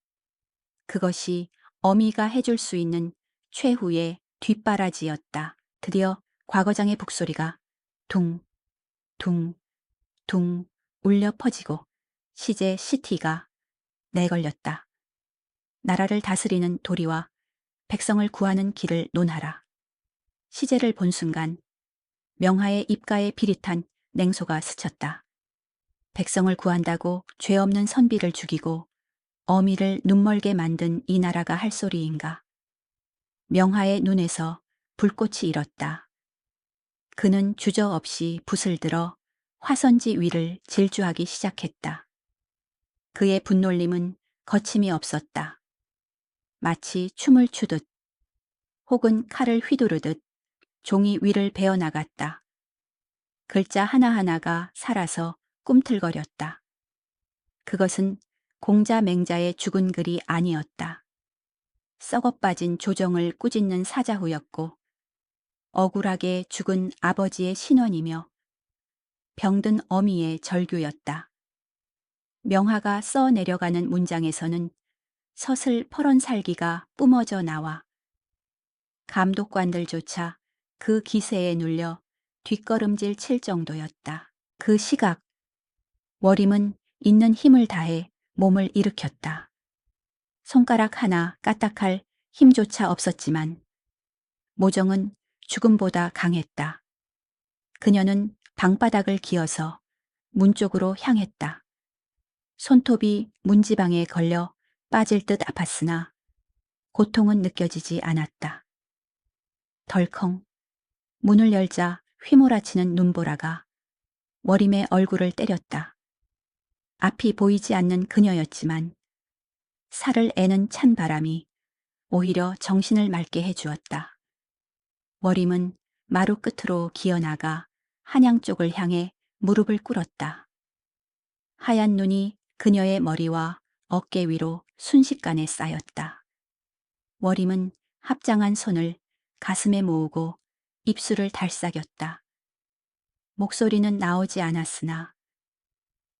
그것이 어미가 해줄 수 있는 최후의 뒷바라지였다. 드디어 과거장의 북소리가 둥, 둥, 둥 울려 퍼지고 시제 시티가 내걸렸다. 나라를 다스리는 도리와 백성을 구하는 길을 논하라. 시제를 본 순간 명하의 입가에 비릿한 냉소가 스쳤다. 백성을 구한다고 죄 없는 선비를 죽이고 어미를 눈멀게 만든 이 나라가 할 소리인가. 명하의 눈에서 불꽃이 일었다. 그는 주저없이 붓을 들어 화선지 위를 질주하기 시작했다. 그의 분놀림은 거침이 없었다. 마치 춤을 추듯 혹은 칼을 휘두르듯 종이 위를 베어나갔다. 글자 하나하나가 살아서 꿈틀거렸다. 그것은 공자 맹자의 죽은 글이 아니었다. 썩어빠진 조정을 꾸짖는 사자후였고 억울하게 죽은 아버지의 신원이며 병든 어미의 절규였다. 명화가 써내려가는 문장에서는 서슬 퍼런 살기가 뿜어져 나와 감독관들조차 그 기세에 눌려 뒷걸음질 칠 정도였다. 그 시각 워림은 있는 힘을 다해 몸을 일으켰다. 손가락 하나 까딱할 힘조차 없었지만 모정은 죽음보다 강했다. 그녀는 방바닥을 기어서 문 쪽으로 향했다. 손톱이 문지방에 걸려 빠질 듯 아팠으나 고통은 느껴지지 않았다. 덜컹 문을 열자 휘몰아치는 눈보라가 워림의 얼굴을 때렸다. 앞이 보이지 않는 그녀였지만 살을 애는 찬 바람이 오히려 정신을 맑게 해주었다. 워림은 마루 끝으로 기어나가 한양 쪽을 향해 무릎을 꿇었다. 하얀 눈이 그녀의 머리와 어깨 위로 순식간에 쌓였다. 워림은 합장한 손을 가슴에 모으고 입술을 달싹였다. 목소리는 나오지 않았으나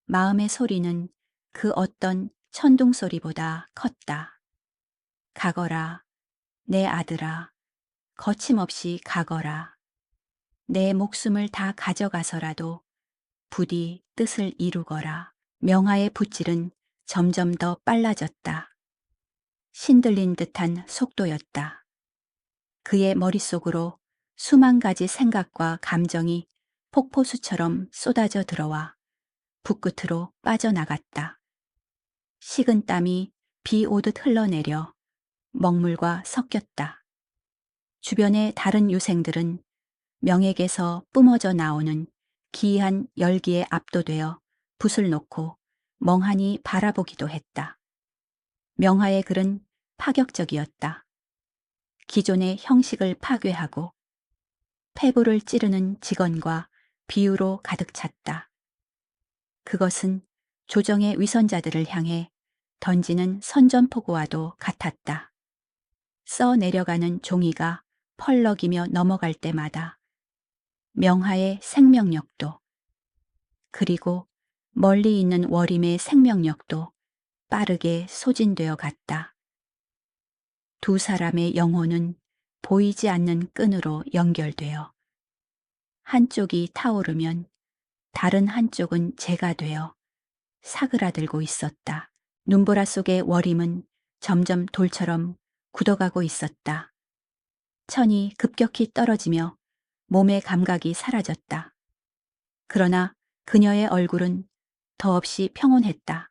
마음의 소리는 그 어떤 천둥 소리보다 컸다. 가거라, 내 아들아, 거침없이 가거라. 내 목숨을 다 가져가서라도 부디 뜻을 이루거라. 명화의 붓질은 점점 더 빨라졌다. 신들린 듯한 속도였다. 그의 머릿속으로 수만 가지 생각과 감정이 폭포수처럼 쏟아져 들어와 붓끝으로 빠져나갔다. 식은 땀이 비 오듯 흘러내려 먹물과 섞였다. 주변의 다른 유생들은 명액에서 뿜어져 나오는 기이한 열기에 압도되어 붓을 놓고 멍하니 바라보기도 했다. 명화의 글은 파격적이었다. 기존의 형식을 파괴하고 폐부를 찌르는 직언과 비유로 가득 찼다. 그것은 조정의 위선자들을 향해 던지는 선전포고와도 같았다. 써내려가는 종이가 펄럭이며 넘어갈 때마다 명화의 생명력도 그리고 멀리 있는 워림의 생명력도 빠르게 소진되어 갔다. 두 사람의 영혼은 보이지 않는 끈으로 연결되어 한쪽이 타오르면 다른 한쪽은 재가 되어 사그라들고 있었다. 눈보라 속의 워림은 점점 돌처럼 굳어가고 있었다. 천이 급격히 떨어지며 몸의 감각이 사라졌다. 그러나 그녀의 얼굴은 더없이 평온했다.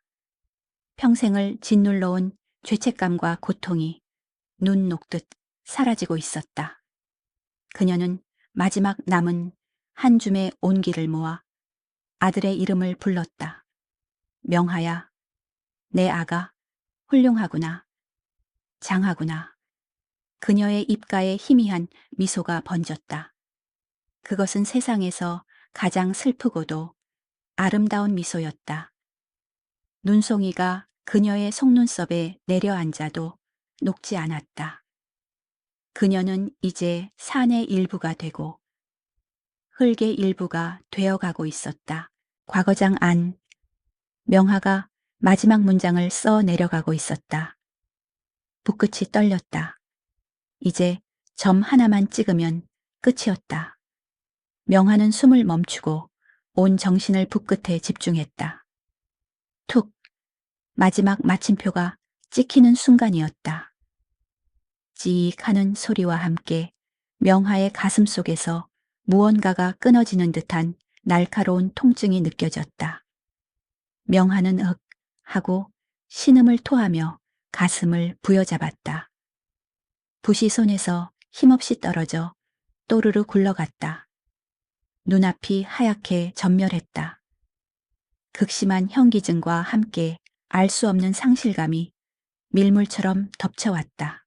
평생을 짓눌러온 죄책감과 고통이 눈 녹듯 사라지고 있었다. 그녀는 마지막 남은 한 줌의 온기를 모아 아들의 이름을 불렀다. 명하야, 내 아가 훌륭하구나. 장하구나. 그녀의 입가에 희미한 미소가 번졌다. 그것은 세상에서 가장 슬프고도 아름다운 미소였다. 눈송이가 그녀의 속눈썹에 내려앉아도 녹지 않았다. 그녀는 이제 산의 일부가 되고 흙의 일부가 되어가고 있었다. 과거장 안, 명화가 마지막 문장을 써 내려가고 있었다. 붓끝이 떨렸다. 이제 점 하나만 찍으면 끝이었다. 명화는 숨을 멈추고 온 정신을 붓끝에 집중했다. 툭! 마지막 마침표가 찍히는 순간이었다. 찌익 하는 소리와 함께 명화의 가슴 속에서 무언가가 끊어지는 듯한 날카로운 통증이 느껴졌다. 명화는 윽 하고 신음을 토하며 가슴을 부여잡았다. 붓이 손에서 힘없이 떨어져 또르르 굴러갔다. 눈앞이 하얗게 전멸했다. 극심한 현기증과 함께 알 수 없는 상실감이 밀물처럼 덮쳐왔다.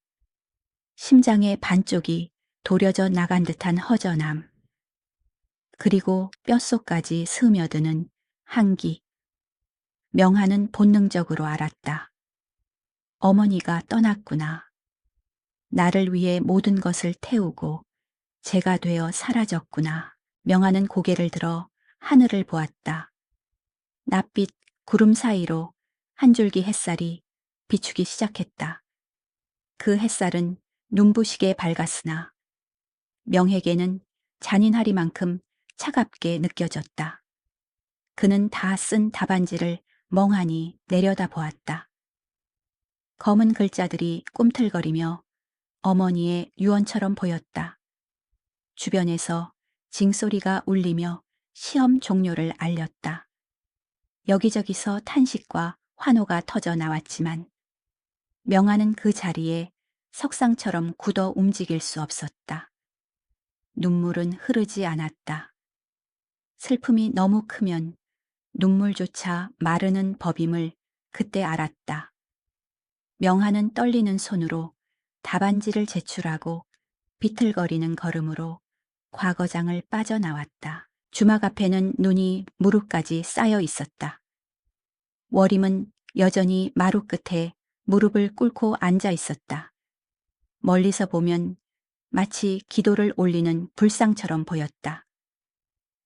심장의 반쪽이 도려져 나간 듯한 허전함. 그리고 뼛속까지 스며드는 한기. 명하는 본능적으로 알았다. 어머니가 떠났구나. 나를 위해 모든 것을 태우고 제가 되어 사라졌구나. 명하는 고개를 들어 하늘을 보았다. 낯빛 구름 사이로 한 줄기 햇살이 비추기 시작했다. 그 햇살은 눈부시게 밝았으나 명에게는 잔인하리만큼 차갑게 느껴졌다. 그는 다 쓴 답안지를 멍하니 내려다 보았다. 검은 글자들이 꿈틀거리며 어머니의 유언처럼 보였다. 주변에서 징소리가 울리며 시험 종료를 알렸다. 여기저기서 탄식과 환호가 터져 나왔지만 명하는 그 자리에 석상처럼 굳어 움직일 수 없었다. 눈물은 흐르지 않았다. 슬픔이 너무 크면 눈물조차 마르는 법임을 그때 알았다. 명하는 떨리는 손으로 답안지를 제출하고 비틀거리는 걸음으로 과거장을 빠져나왔다. 주막 앞에는 눈이 무릎까지 쌓여 있었다. 워림은 여전히 마루 끝에 무릎을 꿇고 앉아 있었다. 멀리서 보면 마치 기도를 올리는 불상처럼 보였다.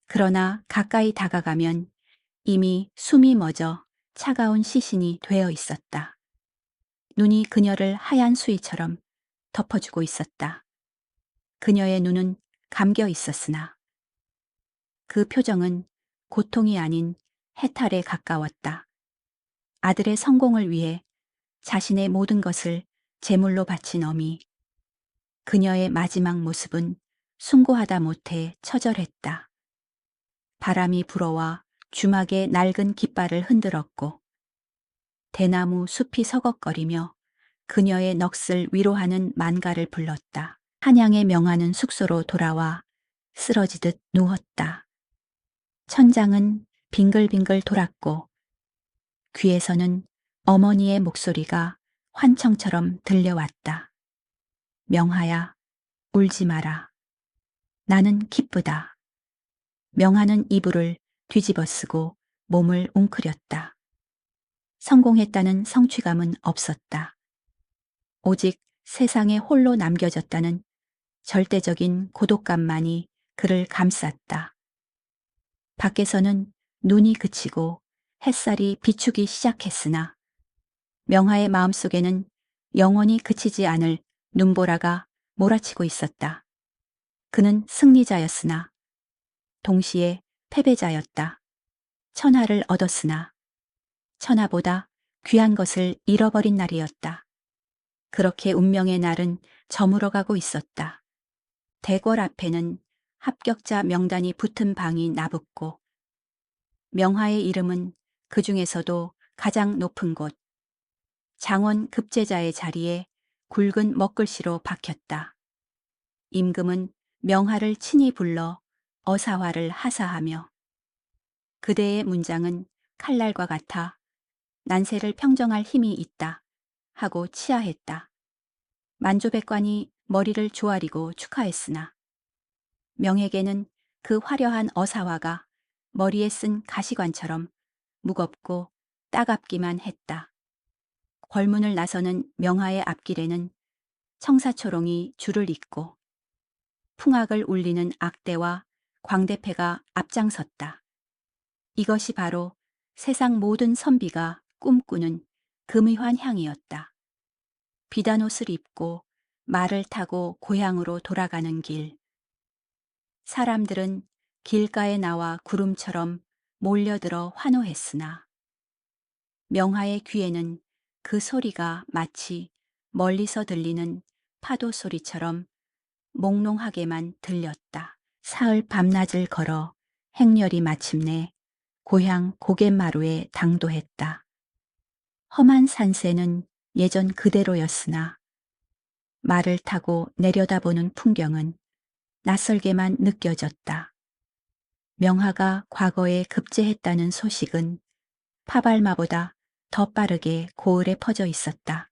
그러나 가까이 다가가면 이미 숨이 멎어 차가운 시신이 되어 있었다. 눈이 그녀를 하얀 수위처럼 덮어주고 있었다. 그녀의 눈은 감겨 있었으나 그 표정은 고통이 아닌 해탈에 가까웠다. 아들의 성공을 위해 자신의 모든 것을 제물로 바친 어미. 그녀의 마지막 모습은 숭고하다 못해 처절했다. 바람이 불어와 주막의 낡은 깃발을 흔들었고 대나무 숲이 서걱거리며 그녀의 넋을 위로하는 만가를 불렀다. 한양의 명하는 숙소로 돌아와 쓰러지듯 누웠다. 천장은 빙글빙글 돌았고 귀에서는 어머니의 목소리가 환청처럼 들려왔다. 명하야, 울지 마라. 나는 기쁘다. 명하는 이불을 뒤집어 쓰고 몸을 웅크렸다. 성공했다는 성취감은 없었다. 오직 세상에 홀로 남겨졌다는 절대적인 고독감만이 그를 감쌌다. 밖에서는 눈이 그치고 햇살이 비추기 시작했으나 명하의 마음속에는 영원히 그치지 않을 눈보라가 몰아치고 있었다. 그는 승리자였으나 동시에 패배자였다. 천하를 얻었으나 천하보다 귀한 것을 잃어버린 날이었다. 그렇게 운명의 날은 저물어가고 있었다. 대궐 앞에는 합격자 명단이 붙은 방이 나붙고 명하의 이름은 그 중에서도 가장 높은 곳 장원 급제자의 자리에 굵은 먹글씨로 박혔다. 임금은 명하를 친히 불러 어사화를 하사하며 그대의 문장은 칼날과 같아 난세를 평정할 힘이 있다 하고 치하했다. 만조백관이 머리를 조아리고 축하했으나 명에게는 그 화려한 어사화가 머리에 쓴 가시관처럼 무겁고 따갑기만 했다. 궐문을 나서는 명하의 앞길에는 청사초롱이 줄을 잇고 풍악을 울리는 악대와 광대패가 앞장섰다. 이것이 바로 세상 모든 선비가 꿈꾸는 금의환 향이었다. 비단 옷을 입고 말을 타고 고향으로 돌아가는 길. 사람들은 길가에 나와 구름처럼 몰려들어 환호했으나 명하의 귀에는 그 소리가 마치 멀리서 들리는 파도 소리처럼 몽롱하게만 들렸다. 사흘 밤낮을 걸어 행렬이 마침내 고향 고갯마루에 당도했다. 험한 산세는 예전 그대로였으나 말을 타고 내려다보는 풍경은 낯설게만 느껴졌다. 명하가 과거에 급제했다는 소식은 파발마보다 더 빠르게 고을에 퍼져 있었다.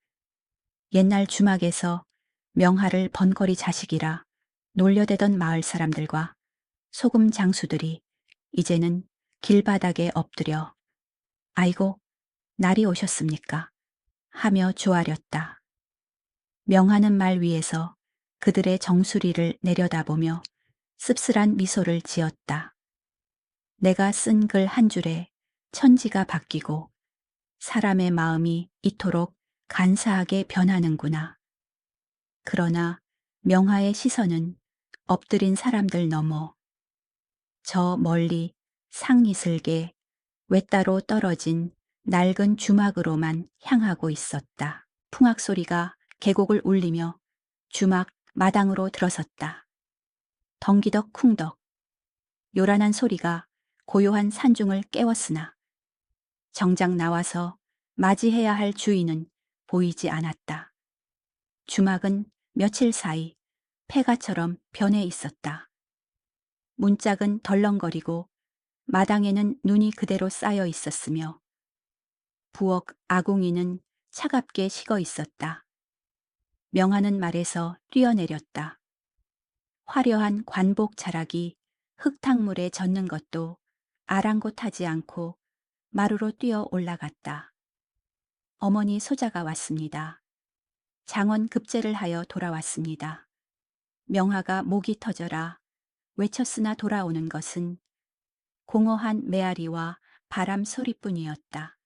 옛날 주막에서 명하를 번거리 자식이라 놀려대던 마을 사람들과 소금 장수들이 이제는 길바닥에 엎드려 아이고, 날이 오셨습니까? 하며 조아렸다. 명하는 말 위에서 그들의 정수리를 내려다보며 씁쓸한 미소를 지었다. 내가 쓴 글 한 줄에 천지가 바뀌고 사람의 마음이 이토록 간사하게 변하는구나. 그러나 명하의 시선은 엎드린 사람들 넘어 저 멀리 상이슬게 외따로 떨어진 낡은 주막으로만 향하고 있었다. 풍악 소리가 계곡을 울리며 주막 마당으로 들어섰다. 덩기덕 쿵덕 요란한 소리가 고요한 산중을 깨웠으나 정작 나와서 맞이해야 할 주인은 보이지 않았다. 주막은 며칠 사이 폐가처럼 변해 있었다. 문짝은 덜렁거리고 마당에는 눈이 그대로 쌓여 있었으며 부엌 아궁이는 차갑게 식어 있었다. 명하는 말에서 뛰어내렸다. 화려한 관복 자락이 흙탕물에 젖는 것도 아랑곳하지 않고 마루로 뛰어 올라갔다. 어머니 소자가 왔습니다. 장원 급제를 하여 돌아왔습니다. 명하가 목이 터져라 외쳤으나 돌아오는 것은 공허한 메아리와 바람 소리뿐이었다.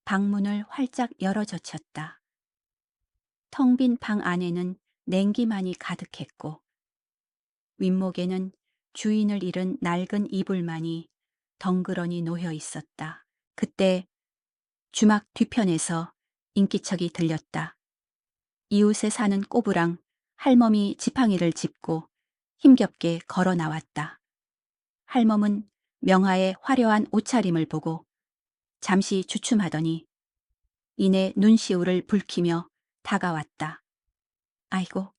방문을 활짝 열어젖혔다. 텅 빈 방 안에는 냉기만이 가득했고 윗목에는 주인을 잃은 낡은 이불만이 덩그러니 놓여 있었다. 그때 주막 뒤편에서 인기척이 들렸다. 이웃에 사는 꼬부랑 할멈이 지팡이를 짚고 힘겹게 걸어 나왔다. 할멈은 명하의 화려한 옷차림을 보고 잠시 주춤하더니 이내 눈시울을 붉히며 다가왔다. 아이고,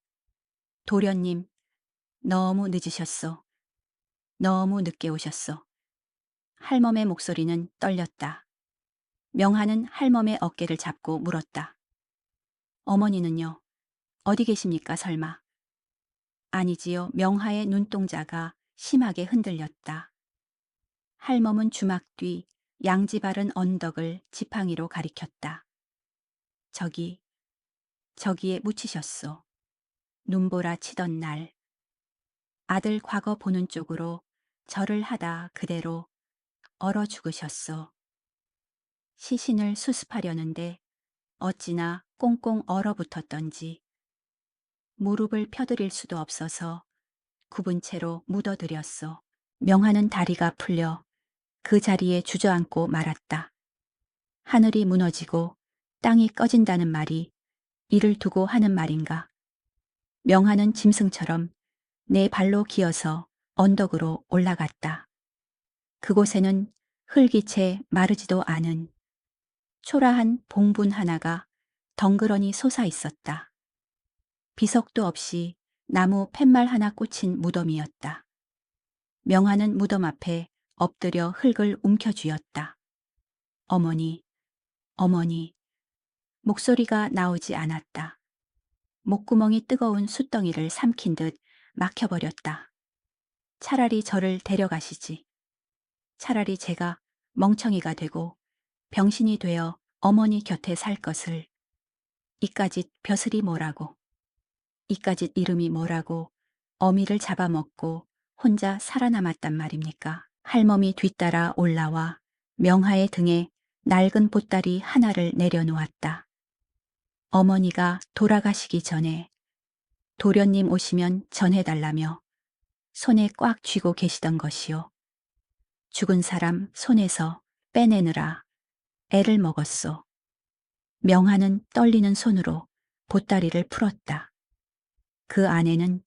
도련님, 너무 늦으셨소. 너무 늦게 오셨소. 할멈의 목소리는 떨렸다. 명하는 할멈의 어깨를 잡고 물었다. 어머니는요? 어디 계십니까 설마? 아니지요. 명하의 눈동자가 심하게 흔들렸다. 할멈은 주막 뒤 양지 바른 언덕을 지팡이로 가리켰다. 저기에 묻히셨소. 눈보라 치던 날. 아들 과거 보는 쪽으로 절을 하다 그대로 얼어 죽으셨소. 시신을 수습하려는데 어찌나 꽁꽁 얼어붙었던지 무릎을 펴드릴 수도 없어서 굽은 채로 묻어드렸소. 명하는 다리가 풀려 그 자리에 주저앉고 말았다. 하늘이 무너지고 땅이 꺼진다는 말이 이를 두고 하는 말인가. 명하는 짐승처럼 내 발로 기어서 언덕으로 올라갔다. 그곳에는 흙이 채 마르지도 않은 초라한 봉분 하나가 덩그러니 솟아 있었다. 비석도 없이 나무 팻말 하나 꽂힌 무덤이었다. 명하는 무덤 앞에 엎드려 흙을 움켜쥐었다. 어머니, 어머니. 목소리가 나오지 않았다. 목구멍이 뜨거운 숯덩이를 삼킨 듯 막혀버렸다. 차라리 저를 데려가시지. 차라리 제가 멍청이가 되고 병신이 되어 어머니 곁에 살 것을. 이까짓 벼슬이 뭐라고, 이까짓 이름이 뭐라고 어미를 잡아먹고 혼자 살아남았단 말입니까? 할멈이 뒤따라 올라와 명하의 등에 낡은 보따리 하나를 내려놓았다. 어머니가 돌아가시기 전에 도련님 오시면 전해달라며 손에 꽉 쥐고 계시던 것이요. 죽은 사람 손에서 빼내느라 애를 먹었소. 명하는 떨리는 손으로 보따리를 풀었다. 그 안에는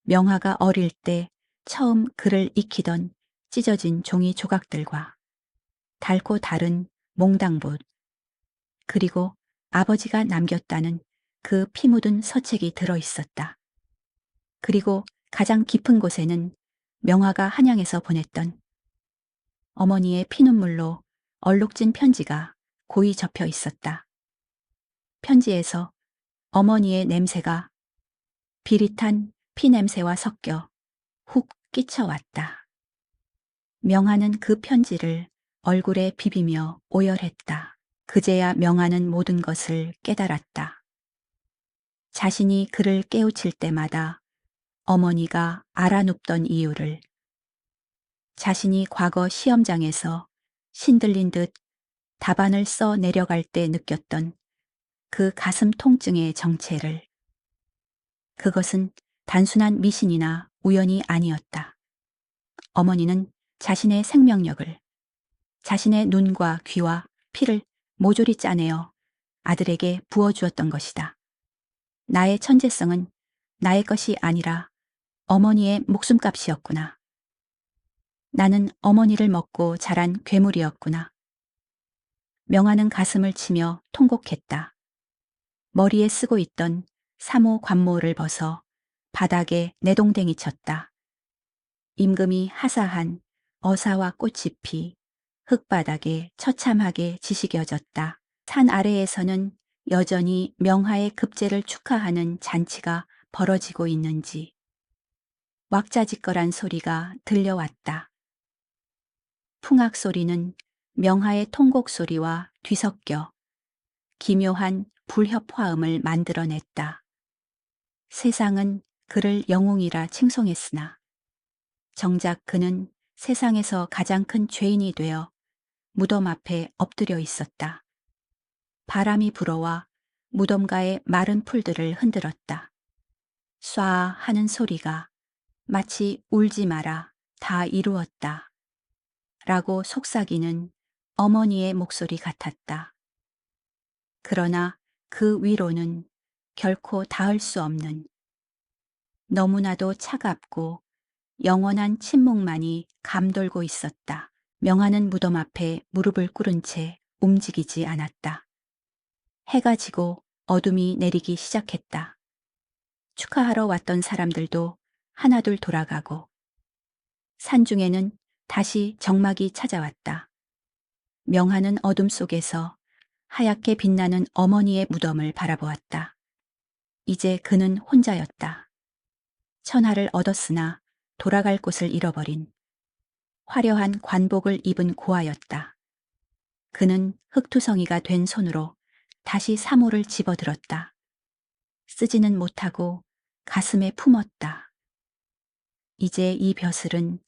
명하가 어릴 때 처음 글을 익히던 찢어진 종이 조각들과 달고 다른 몽당붓, 그리고 아버지가 남겼다는 그 피 묻은 서책이 들어 있었다. 그리고 가장 깊은 곳에는 명화가 한양에서 보냈던 어머니의 피눈물로 얼룩진 편지가 고이 접혀 있었다. 편지에서 어머니의 냄새가 비릿한 피 냄새와 섞여 훅 끼쳐왔다. 명화는 그 편지를 얼굴에 비비며 오열했다. 그제야 명화는 모든 것을 깨달았다. 자신이 그를 깨우칠 때마다 어머니가 알아눕던 이유를, 자신이 과거 시험장에서 신들린 듯 답안을 써 내려갈 때 느꼈던 그 가슴 통증의 정체를, 그것은 단순한 미신이나 우연이 아니었다. 어머니는 자신의 생명력을, 자신의 눈과 귀와 피를 모조리 짜내어 아들에게 부어주었던 것이다. 나의 천재성은 나의 것이 아니라 어머니의 목숨값이었구나. 나는 어머니를 먹고 자란 괴물이었구나. 명화는 가슴을 치며 통곡했다. 머리에 쓰고 있던 사모 관모를 벗어 바닥에 내동댕이 쳤다. 임금이 하사한 어사와 꽃잎이 흙바닥에 처참하게 지시겨졌다. 산 아래에서는 여전히 명화의 급제를 축하하는 잔치가 벌어지고 있는지 왁자지껄한 소리가 들려왔다. 풍악 소리는 명화의 통곡 소리와 뒤섞여 기묘한 불협화음을 만들어냈다. 세상은 그를 영웅이라 칭송했으나 정작 그는 세상에서 가장 큰 죄인이 되어 무덤 앞에 엎드려 있었다. 바람이 불어와 무덤가의 마른 풀들을 흔들었다. 쏴 하는 소리가 마치 울지 마라, 다 이루었다 라고 속삭이는 어머니의 목소리 같았다. 그러나 그 위로는 결코 닿을 수 없는 너무나도 차갑고 영원한 침묵만이 감돌고 있었다. 명화는 무덤 앞에 무릎을 꿇은 채 움직이지 않았다. 해가 지고 어둠이 내리기 시작했다. 축하하러 왔던 사람들도 하나둘 돌아가고 산중에는 다시 정막이 찾아왔다. 명화는 어둠 속에서 하얗게 빛나는 어머니의 무덤을 바라보았다. 이제 그는 혼자였다. 천하를 얻었으나 돌아갈 곳을 잃어버린 화려한 관복을 입은 고아였다. 그는 흙투성이가 된 손으로 다시 사모를 집어들었다. 쓰지는 못하고 가슴에 품었다. 이제 이 벼슬은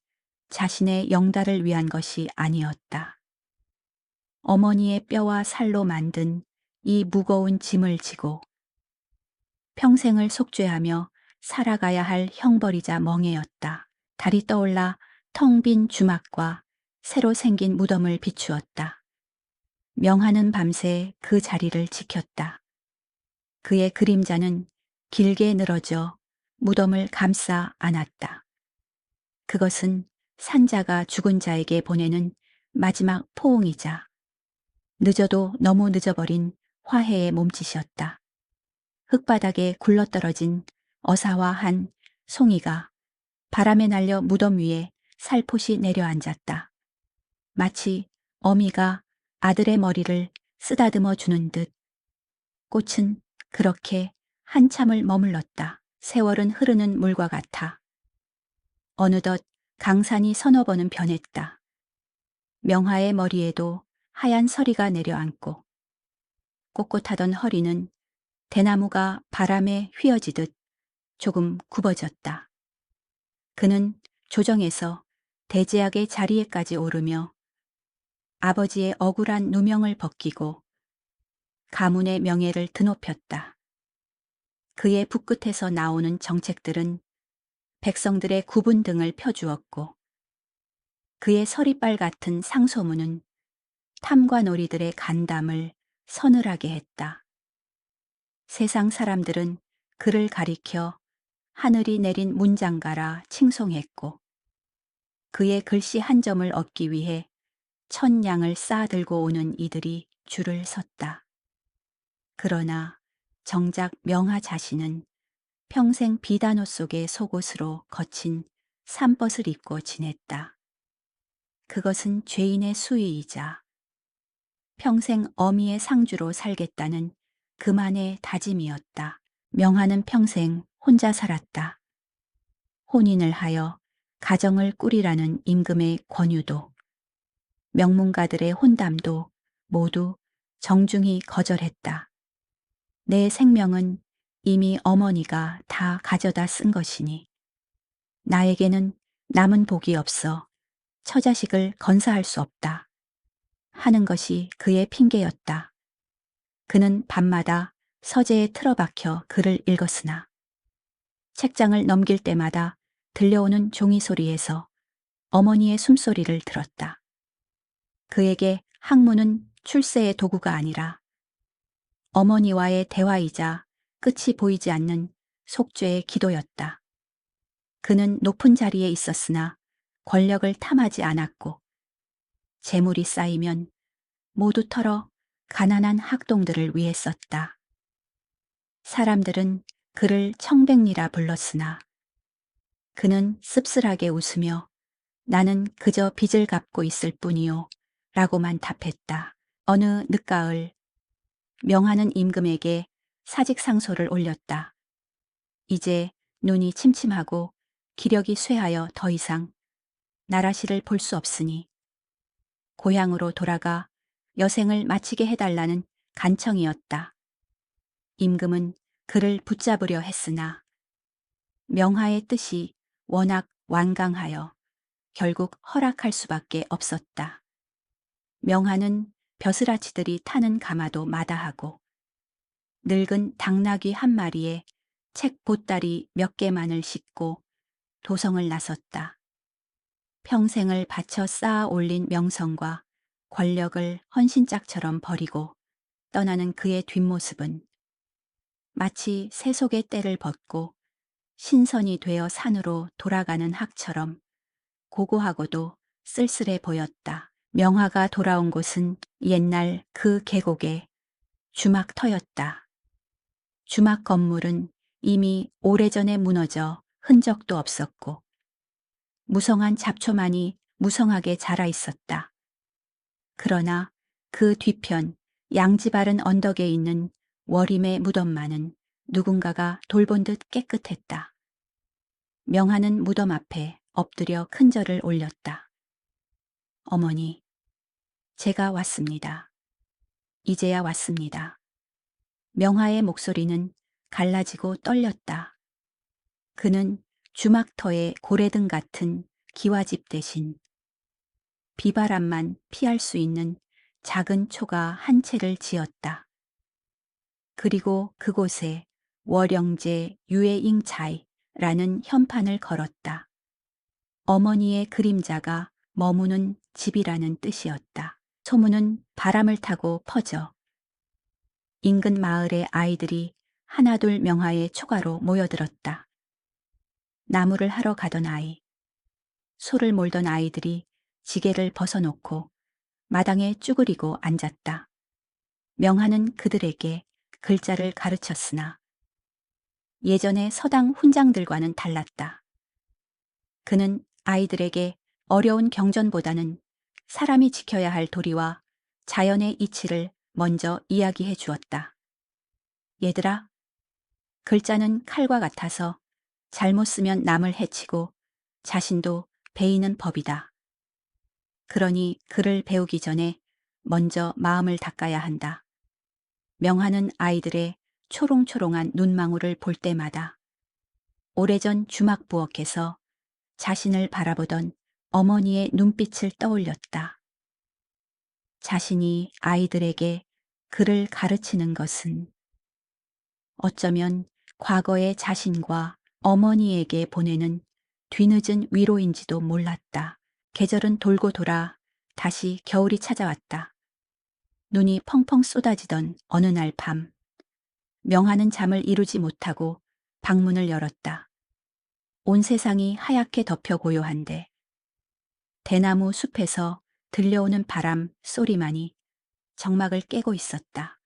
자신의 영달을 위한 것이 아니었다. 어머니의 뼈와 살로 만든 이 무거운 짐을 지고 평생을 속죄하며 살아가야 할 형벌이자 멍에였다. 달이 떠올라 텅 빈 주막과 새로 생긴 무덤을 비추었다. 명화는 밤새 그 자리를 지켰다. 그의 그림자는 길게 늘어져 무덤을 감싸 안았다. 그것은 산자가 죽은 자에게 보내는 마지막 포옹이자 늦어도 너무 늦어버린 화해의 몸짓이었다. 흙바닥에 굴러떨어진 어사와 한 송이가 바람에 날려 무덤 위에 살포시 내려앉았다. 마치 어미가 아들의 머리를 쓰다듬어 주는 듯 꽃은 그렇게 한참을 머물렀다. 세월은 흐르는 물과 같아 어느덧 강산이 서너 번은 변했다. 명화의 머리에도 하얀 서리가 내려앉고 꼿꼿하던 허리는 대나무가 바람에 휘어지듯 조금 굽어졌다. 그는 조정에서 대제학의 자리에까지 오르며 아버지의 억울한 누명을 벗기고 가문의 명예를 드높였다. 그의 붓끝에서 나오는 정책들은 백성들의 구분 등을 펴주었고 그의 서리빨 같은 상소문은 탐관오리들의 간담을 서늘하게 했다. 세상 사람들은 그를 가리켜 하늘이 내린 문장가라 칭송했고 그의 글씨 한 점을 얻기 위해 천냥을 쌓아들고 오는 이들이 줄을 섰다. 그러나 정작 명화 자신은 평생 비단옷 속의 속옷으로 거친 삼벗을 입고 지냈다. 그것은 죄인의 수위이자 평생 어미의 상주로 살겠다는 그만의 다짐이었다. 명화는 평생 혼자 살았다. 혼인을 하여 가정을 꾸리라는 임금의 권유도 명문가들의 혼담도 모두 정중히 거절했다. 내 생명은 이미 어머니가 다 가져다 쓴 것이니 나에게는 남은 복이 없어 처자식을 건사할 수 없다 하는 것이 그의 핑계였다. 그는 밤마다 서재에 틀어박혀 글을 읽었으나 책장을 넘길 때마다 들려오는 종이 소리에서 어머니의 숨소리를 들었다. 그에게 학문은 출세의 도구가 아니라 어머니와의 대화이자 끝이 보이지 않는 속죄의 기도였다. 그는 높은 자리에 있었으나 권력을 탐하지 않았고 재물이 쌓이면 모두 털어 가난한 학동들을 위해 썼다. 사람들은 그를 청백리라 불렀으나 그는 씁쓸하게 웃으며 나는 그저 빚을 갚고 있을 뿐이요 라고만 답했다. 어느 늦가을 명화는 임금에게 사직상소를 올렸다. 이제 눈이 침침하고 기력이 쇠하여 더 이상 나라시를 볼 수 없으니 고향으로 돌아가 여생을 마치게 해달라는 간청이었다. 임금은 그를 붙잡으려 했으나 명화의 뜻이 워낙 완강하여 결국 허락할 수밖에 없었다. 명화는 벼슬아치들이 타는 가마도 마다하고 늙은 당나귀 한 마리에 책 보따리 몇 개만을 싣고 도성을 나섰다. 평생을 바쳐 쌓아 올린 명성과 권력을 헌신짝처럼 버리고 떠나는 그의 뒷모습은 마치 세속의 때를 벗고 신선이 되어 산으로 돌아가는 학처럼 고고하고도 쓸쓸해 보였다. 명화가 돌아온 곳은 옛날 그 계곡의 주막터였다. 주막 건물은 이미 오래전에 무너져 흔적도 없었고 무성한 잡초만이 무성하게 자라 있었다. 그러나 그 뒤편 양지 바른 언덕에 있는 월임의 무덤만은 누군가가 돌본 듯 깨끗했다. 명화는 무덤 앞에 엎드려 큰절을 올렸다. 어머니, 제가 왔습니다. 이제야 왔습니다. 명화의 목소리는 갈라지고 떨렸다. 그는 주막터의 고래등 같은 기와집 대신 비바람만 피할 수 있는 작은 초가 한 채를 지었다. 그리고 그곳에 월영제 유해잉차이라는 현판을 걸었다. 어머니의 그림자가 머무는 집이라는 뜻이었다. 소문은 바람을 타고 퍼져 인근 마을의 아이들이 하나둘 명화의 초가로 모여들었다. 나무를 하러 가던 아이, 소를 몰던 아이들이 지게를 벗어놓고 마당에 쭈그리고 앉았다. 명화는 그들에게 글자를 가르쳤으나 예전의 서당 훈장들과는 달랐다. 그는 아이들에게 어려운 경전보다는 사람이 지켜야 할 도리와 자연의 이치를 먼저 이야기해 주었다. 얘들아, 글자는 칼과 같아서 잘못 쓰면 남을 해치고 자신도 베이는 법이다. 그러니 글을 배우기 전에 먼저 마음을 닦아야 한다. 명화는 아이들의 초롱초롱한 눈망울을 볼 때마다 오래전 주막부엌에서 자신을 바라보던 어머니의 눈빛을 떠올렸다. 자신이 아이들에게 글을 가르치는 것은 어쩌면 과거의 자신과 어머니에게 보내는 뒤늦은 위로인지도 몰랐다. 계절은 돌고 돌아 다시 겨울이 찾아왔다. 눈이 펑펑 쏟아지던 어느 날 밤, 명화는 잠을 이루지 못하고 방문을 열었다. 온 세상이 하얗게 덮여 고요한데 대나무 숲에서 들려오는 바람 소리만이 정막을 깨고 있었다.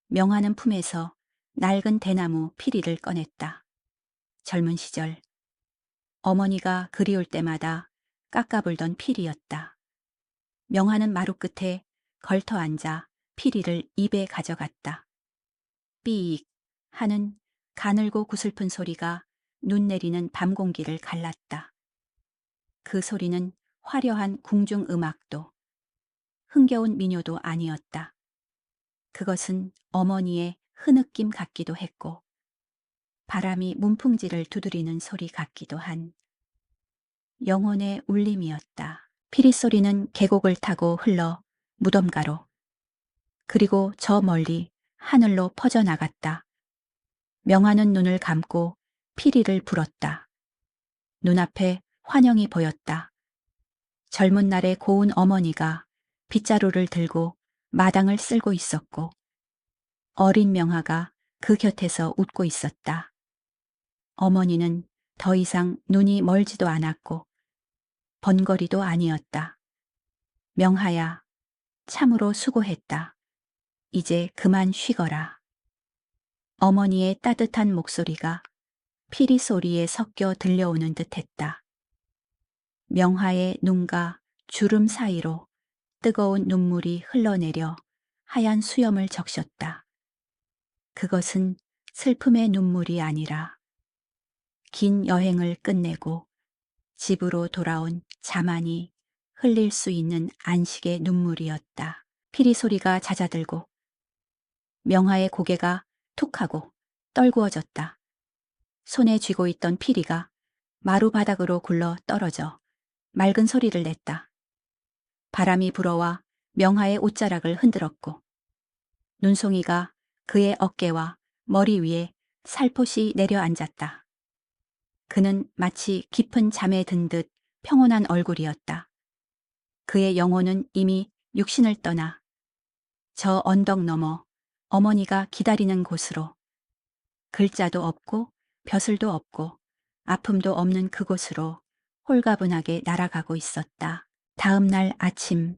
명화는 품에서 낡은 대나무 피리를 꺼냈다. 젊은 시절 어머니가 그리울 때마다 깎아불던 피리였다. 명화는 마루 끝에 걸터 앉아 피리를 입에 가져갔다. 삐익 하는 가늘고 구슬픈 소리가 눈 내리는 밤 공기를 갈랐다. 그 소리는 화려한 궁중 음악도 흥겨운 민요도 아니었다. 그것은 어머니의 흐느낌 같기도 했고 바람이 문풍지를 두드리는 소리 같기도 한 영혼의 울림이었다. 피리 소리는 계곡을 타고 흘러 무덤가로 그리고 저 멀리 하늘로 퍼져나갔다. 명화는 눈을 감고 피리를 불었다. 눈앞에 환영이 보였다. 젊은 날의 고운 어머니가 빗자루를 들고 마당을 쓸고 있었고 어린 명화가 그 곁에서 웃고 있었다. 어머니는 더 이상 눈이 멀지도 않았고 번거리도 아니었다. 명하야, 참으로 수고했다. 이제 그만 쉬거라. 어머니의 따뜻한 목소리가 피리 소리에 섞여 들려오는 듯했다. 명하의 눈과 주름 사이로 뜨거운 눈물이 흘러내려 하얀 수염을 적셨다. 그것은 슬픔의 눈물이 아니라 긴 여행을 끝내고 집으로 돌아온 자만이 흘릴 수 있는 안식의 눈물이었다. 피리 소리가 잦아들고 명화의 고개가 툭 하고 떨구어졌다. 손에 쥐고 있던 피리가 마루 바닥으로 굴러 떨어져 맑은 소리를 냈다. 바람이 불어와 명화의 옷자락을 흔들었고 눈송이가 그의 어깨와 머리 위에 살포시 내려앉았다. 그는 마치 깊은 잠에 든 듯 평온한 얼굴이었다. 그의 영혼은 이미 육신을 떠나 저 언덕 너머 어머니가 기다리는 곳으로 글자도 없고 벼슬도 없고 아픔도 없는 그곳으로 홀가분하게 날아가고 있었다. 다음 날 아침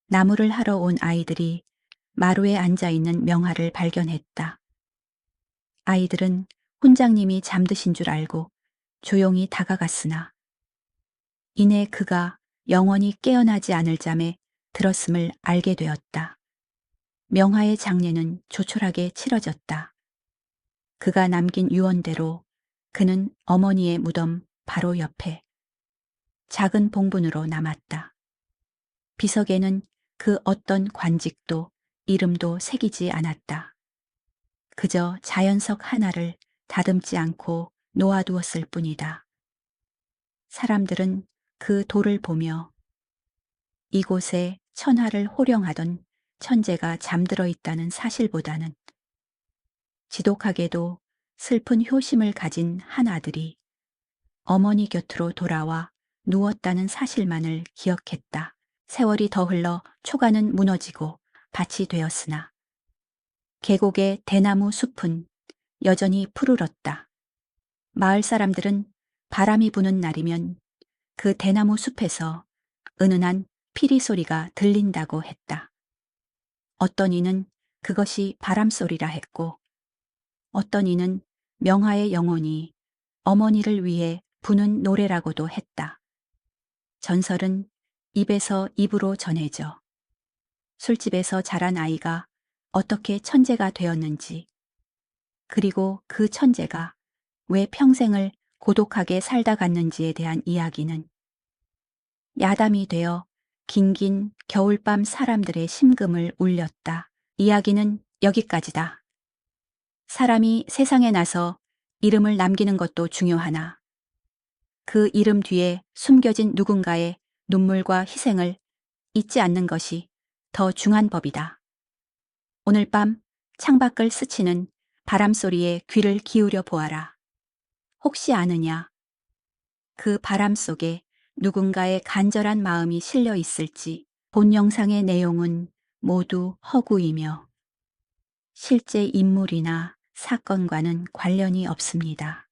나무를 하러 온 아이들이 마루에 앉아있는 명화를 발견했다. 아이들은 훈장님이 잠드신 줄 알고 조용히 다가갔으나 이내 그가 영원히 깨어나지 않을 잠에 들었음을 알게 되었다. 명화의 장례는 조촐하게 치러졌다. 그가 남긴 유언대로 그는 어머니의 무덤 바로 옆에 작은 봉분으로 남았다. 비석에는 그 어떤 관직도 이름도 새기지 않았다. 그저 자연석 하나를 다듬지 않고 놓아두었을 뿐이다. 사람들은 그 돌을 보며 이곳에 천하를 호령하던 천재가 잠들어 있다는 사실보다는 지독하게도 슬픈 효심을 가진 한 아들이 어머니 곁으로 돌아와 누웠다는 사실만을 기억했다. 세월이 더 흘러 초가는 무너지고 밭이 되었으나 계곡의 대나무 숲은 여전히 푸르렀다. 마을 사람들은 바람이 부는 날이면 그 대나무 숲에서 은은한 피리 소리가 들린다고 했다. 어떤 이는 그것이 바람소리라 했고 어떤 이는 명화의 영혼이 어머니를 위해 부는 노래라고도 했다. 전설은 입에서 입으로 전해져 술집에서 자란 아이가 어떻게 천재가 되었는지 그리고 그 천재가 왜 평생을 고독하게 살다 갔는지에 대한 이야기는 야담이 되어 긴긴 겨울밤 사람들의 심금을 울렸다. 이야기는 여기까지다. 사람이 세상에 나서 이름을 남기는 것도 중요하나 그 이름 뒤에 숨겨진 누군가의 눈물과 희생을 잊지 않는 것이 더 중한 법이다. 오늘 밤 창밖을 스치는 바람소리에 귀를 기울여 보아라. 혹시 아느냐? 그 바람 속에 누군가의 간절한 마음이 실려 있을지. 본 영상의 내용은 모두 허구이며 실제 인물이나 사건과는 관련이 없습니다.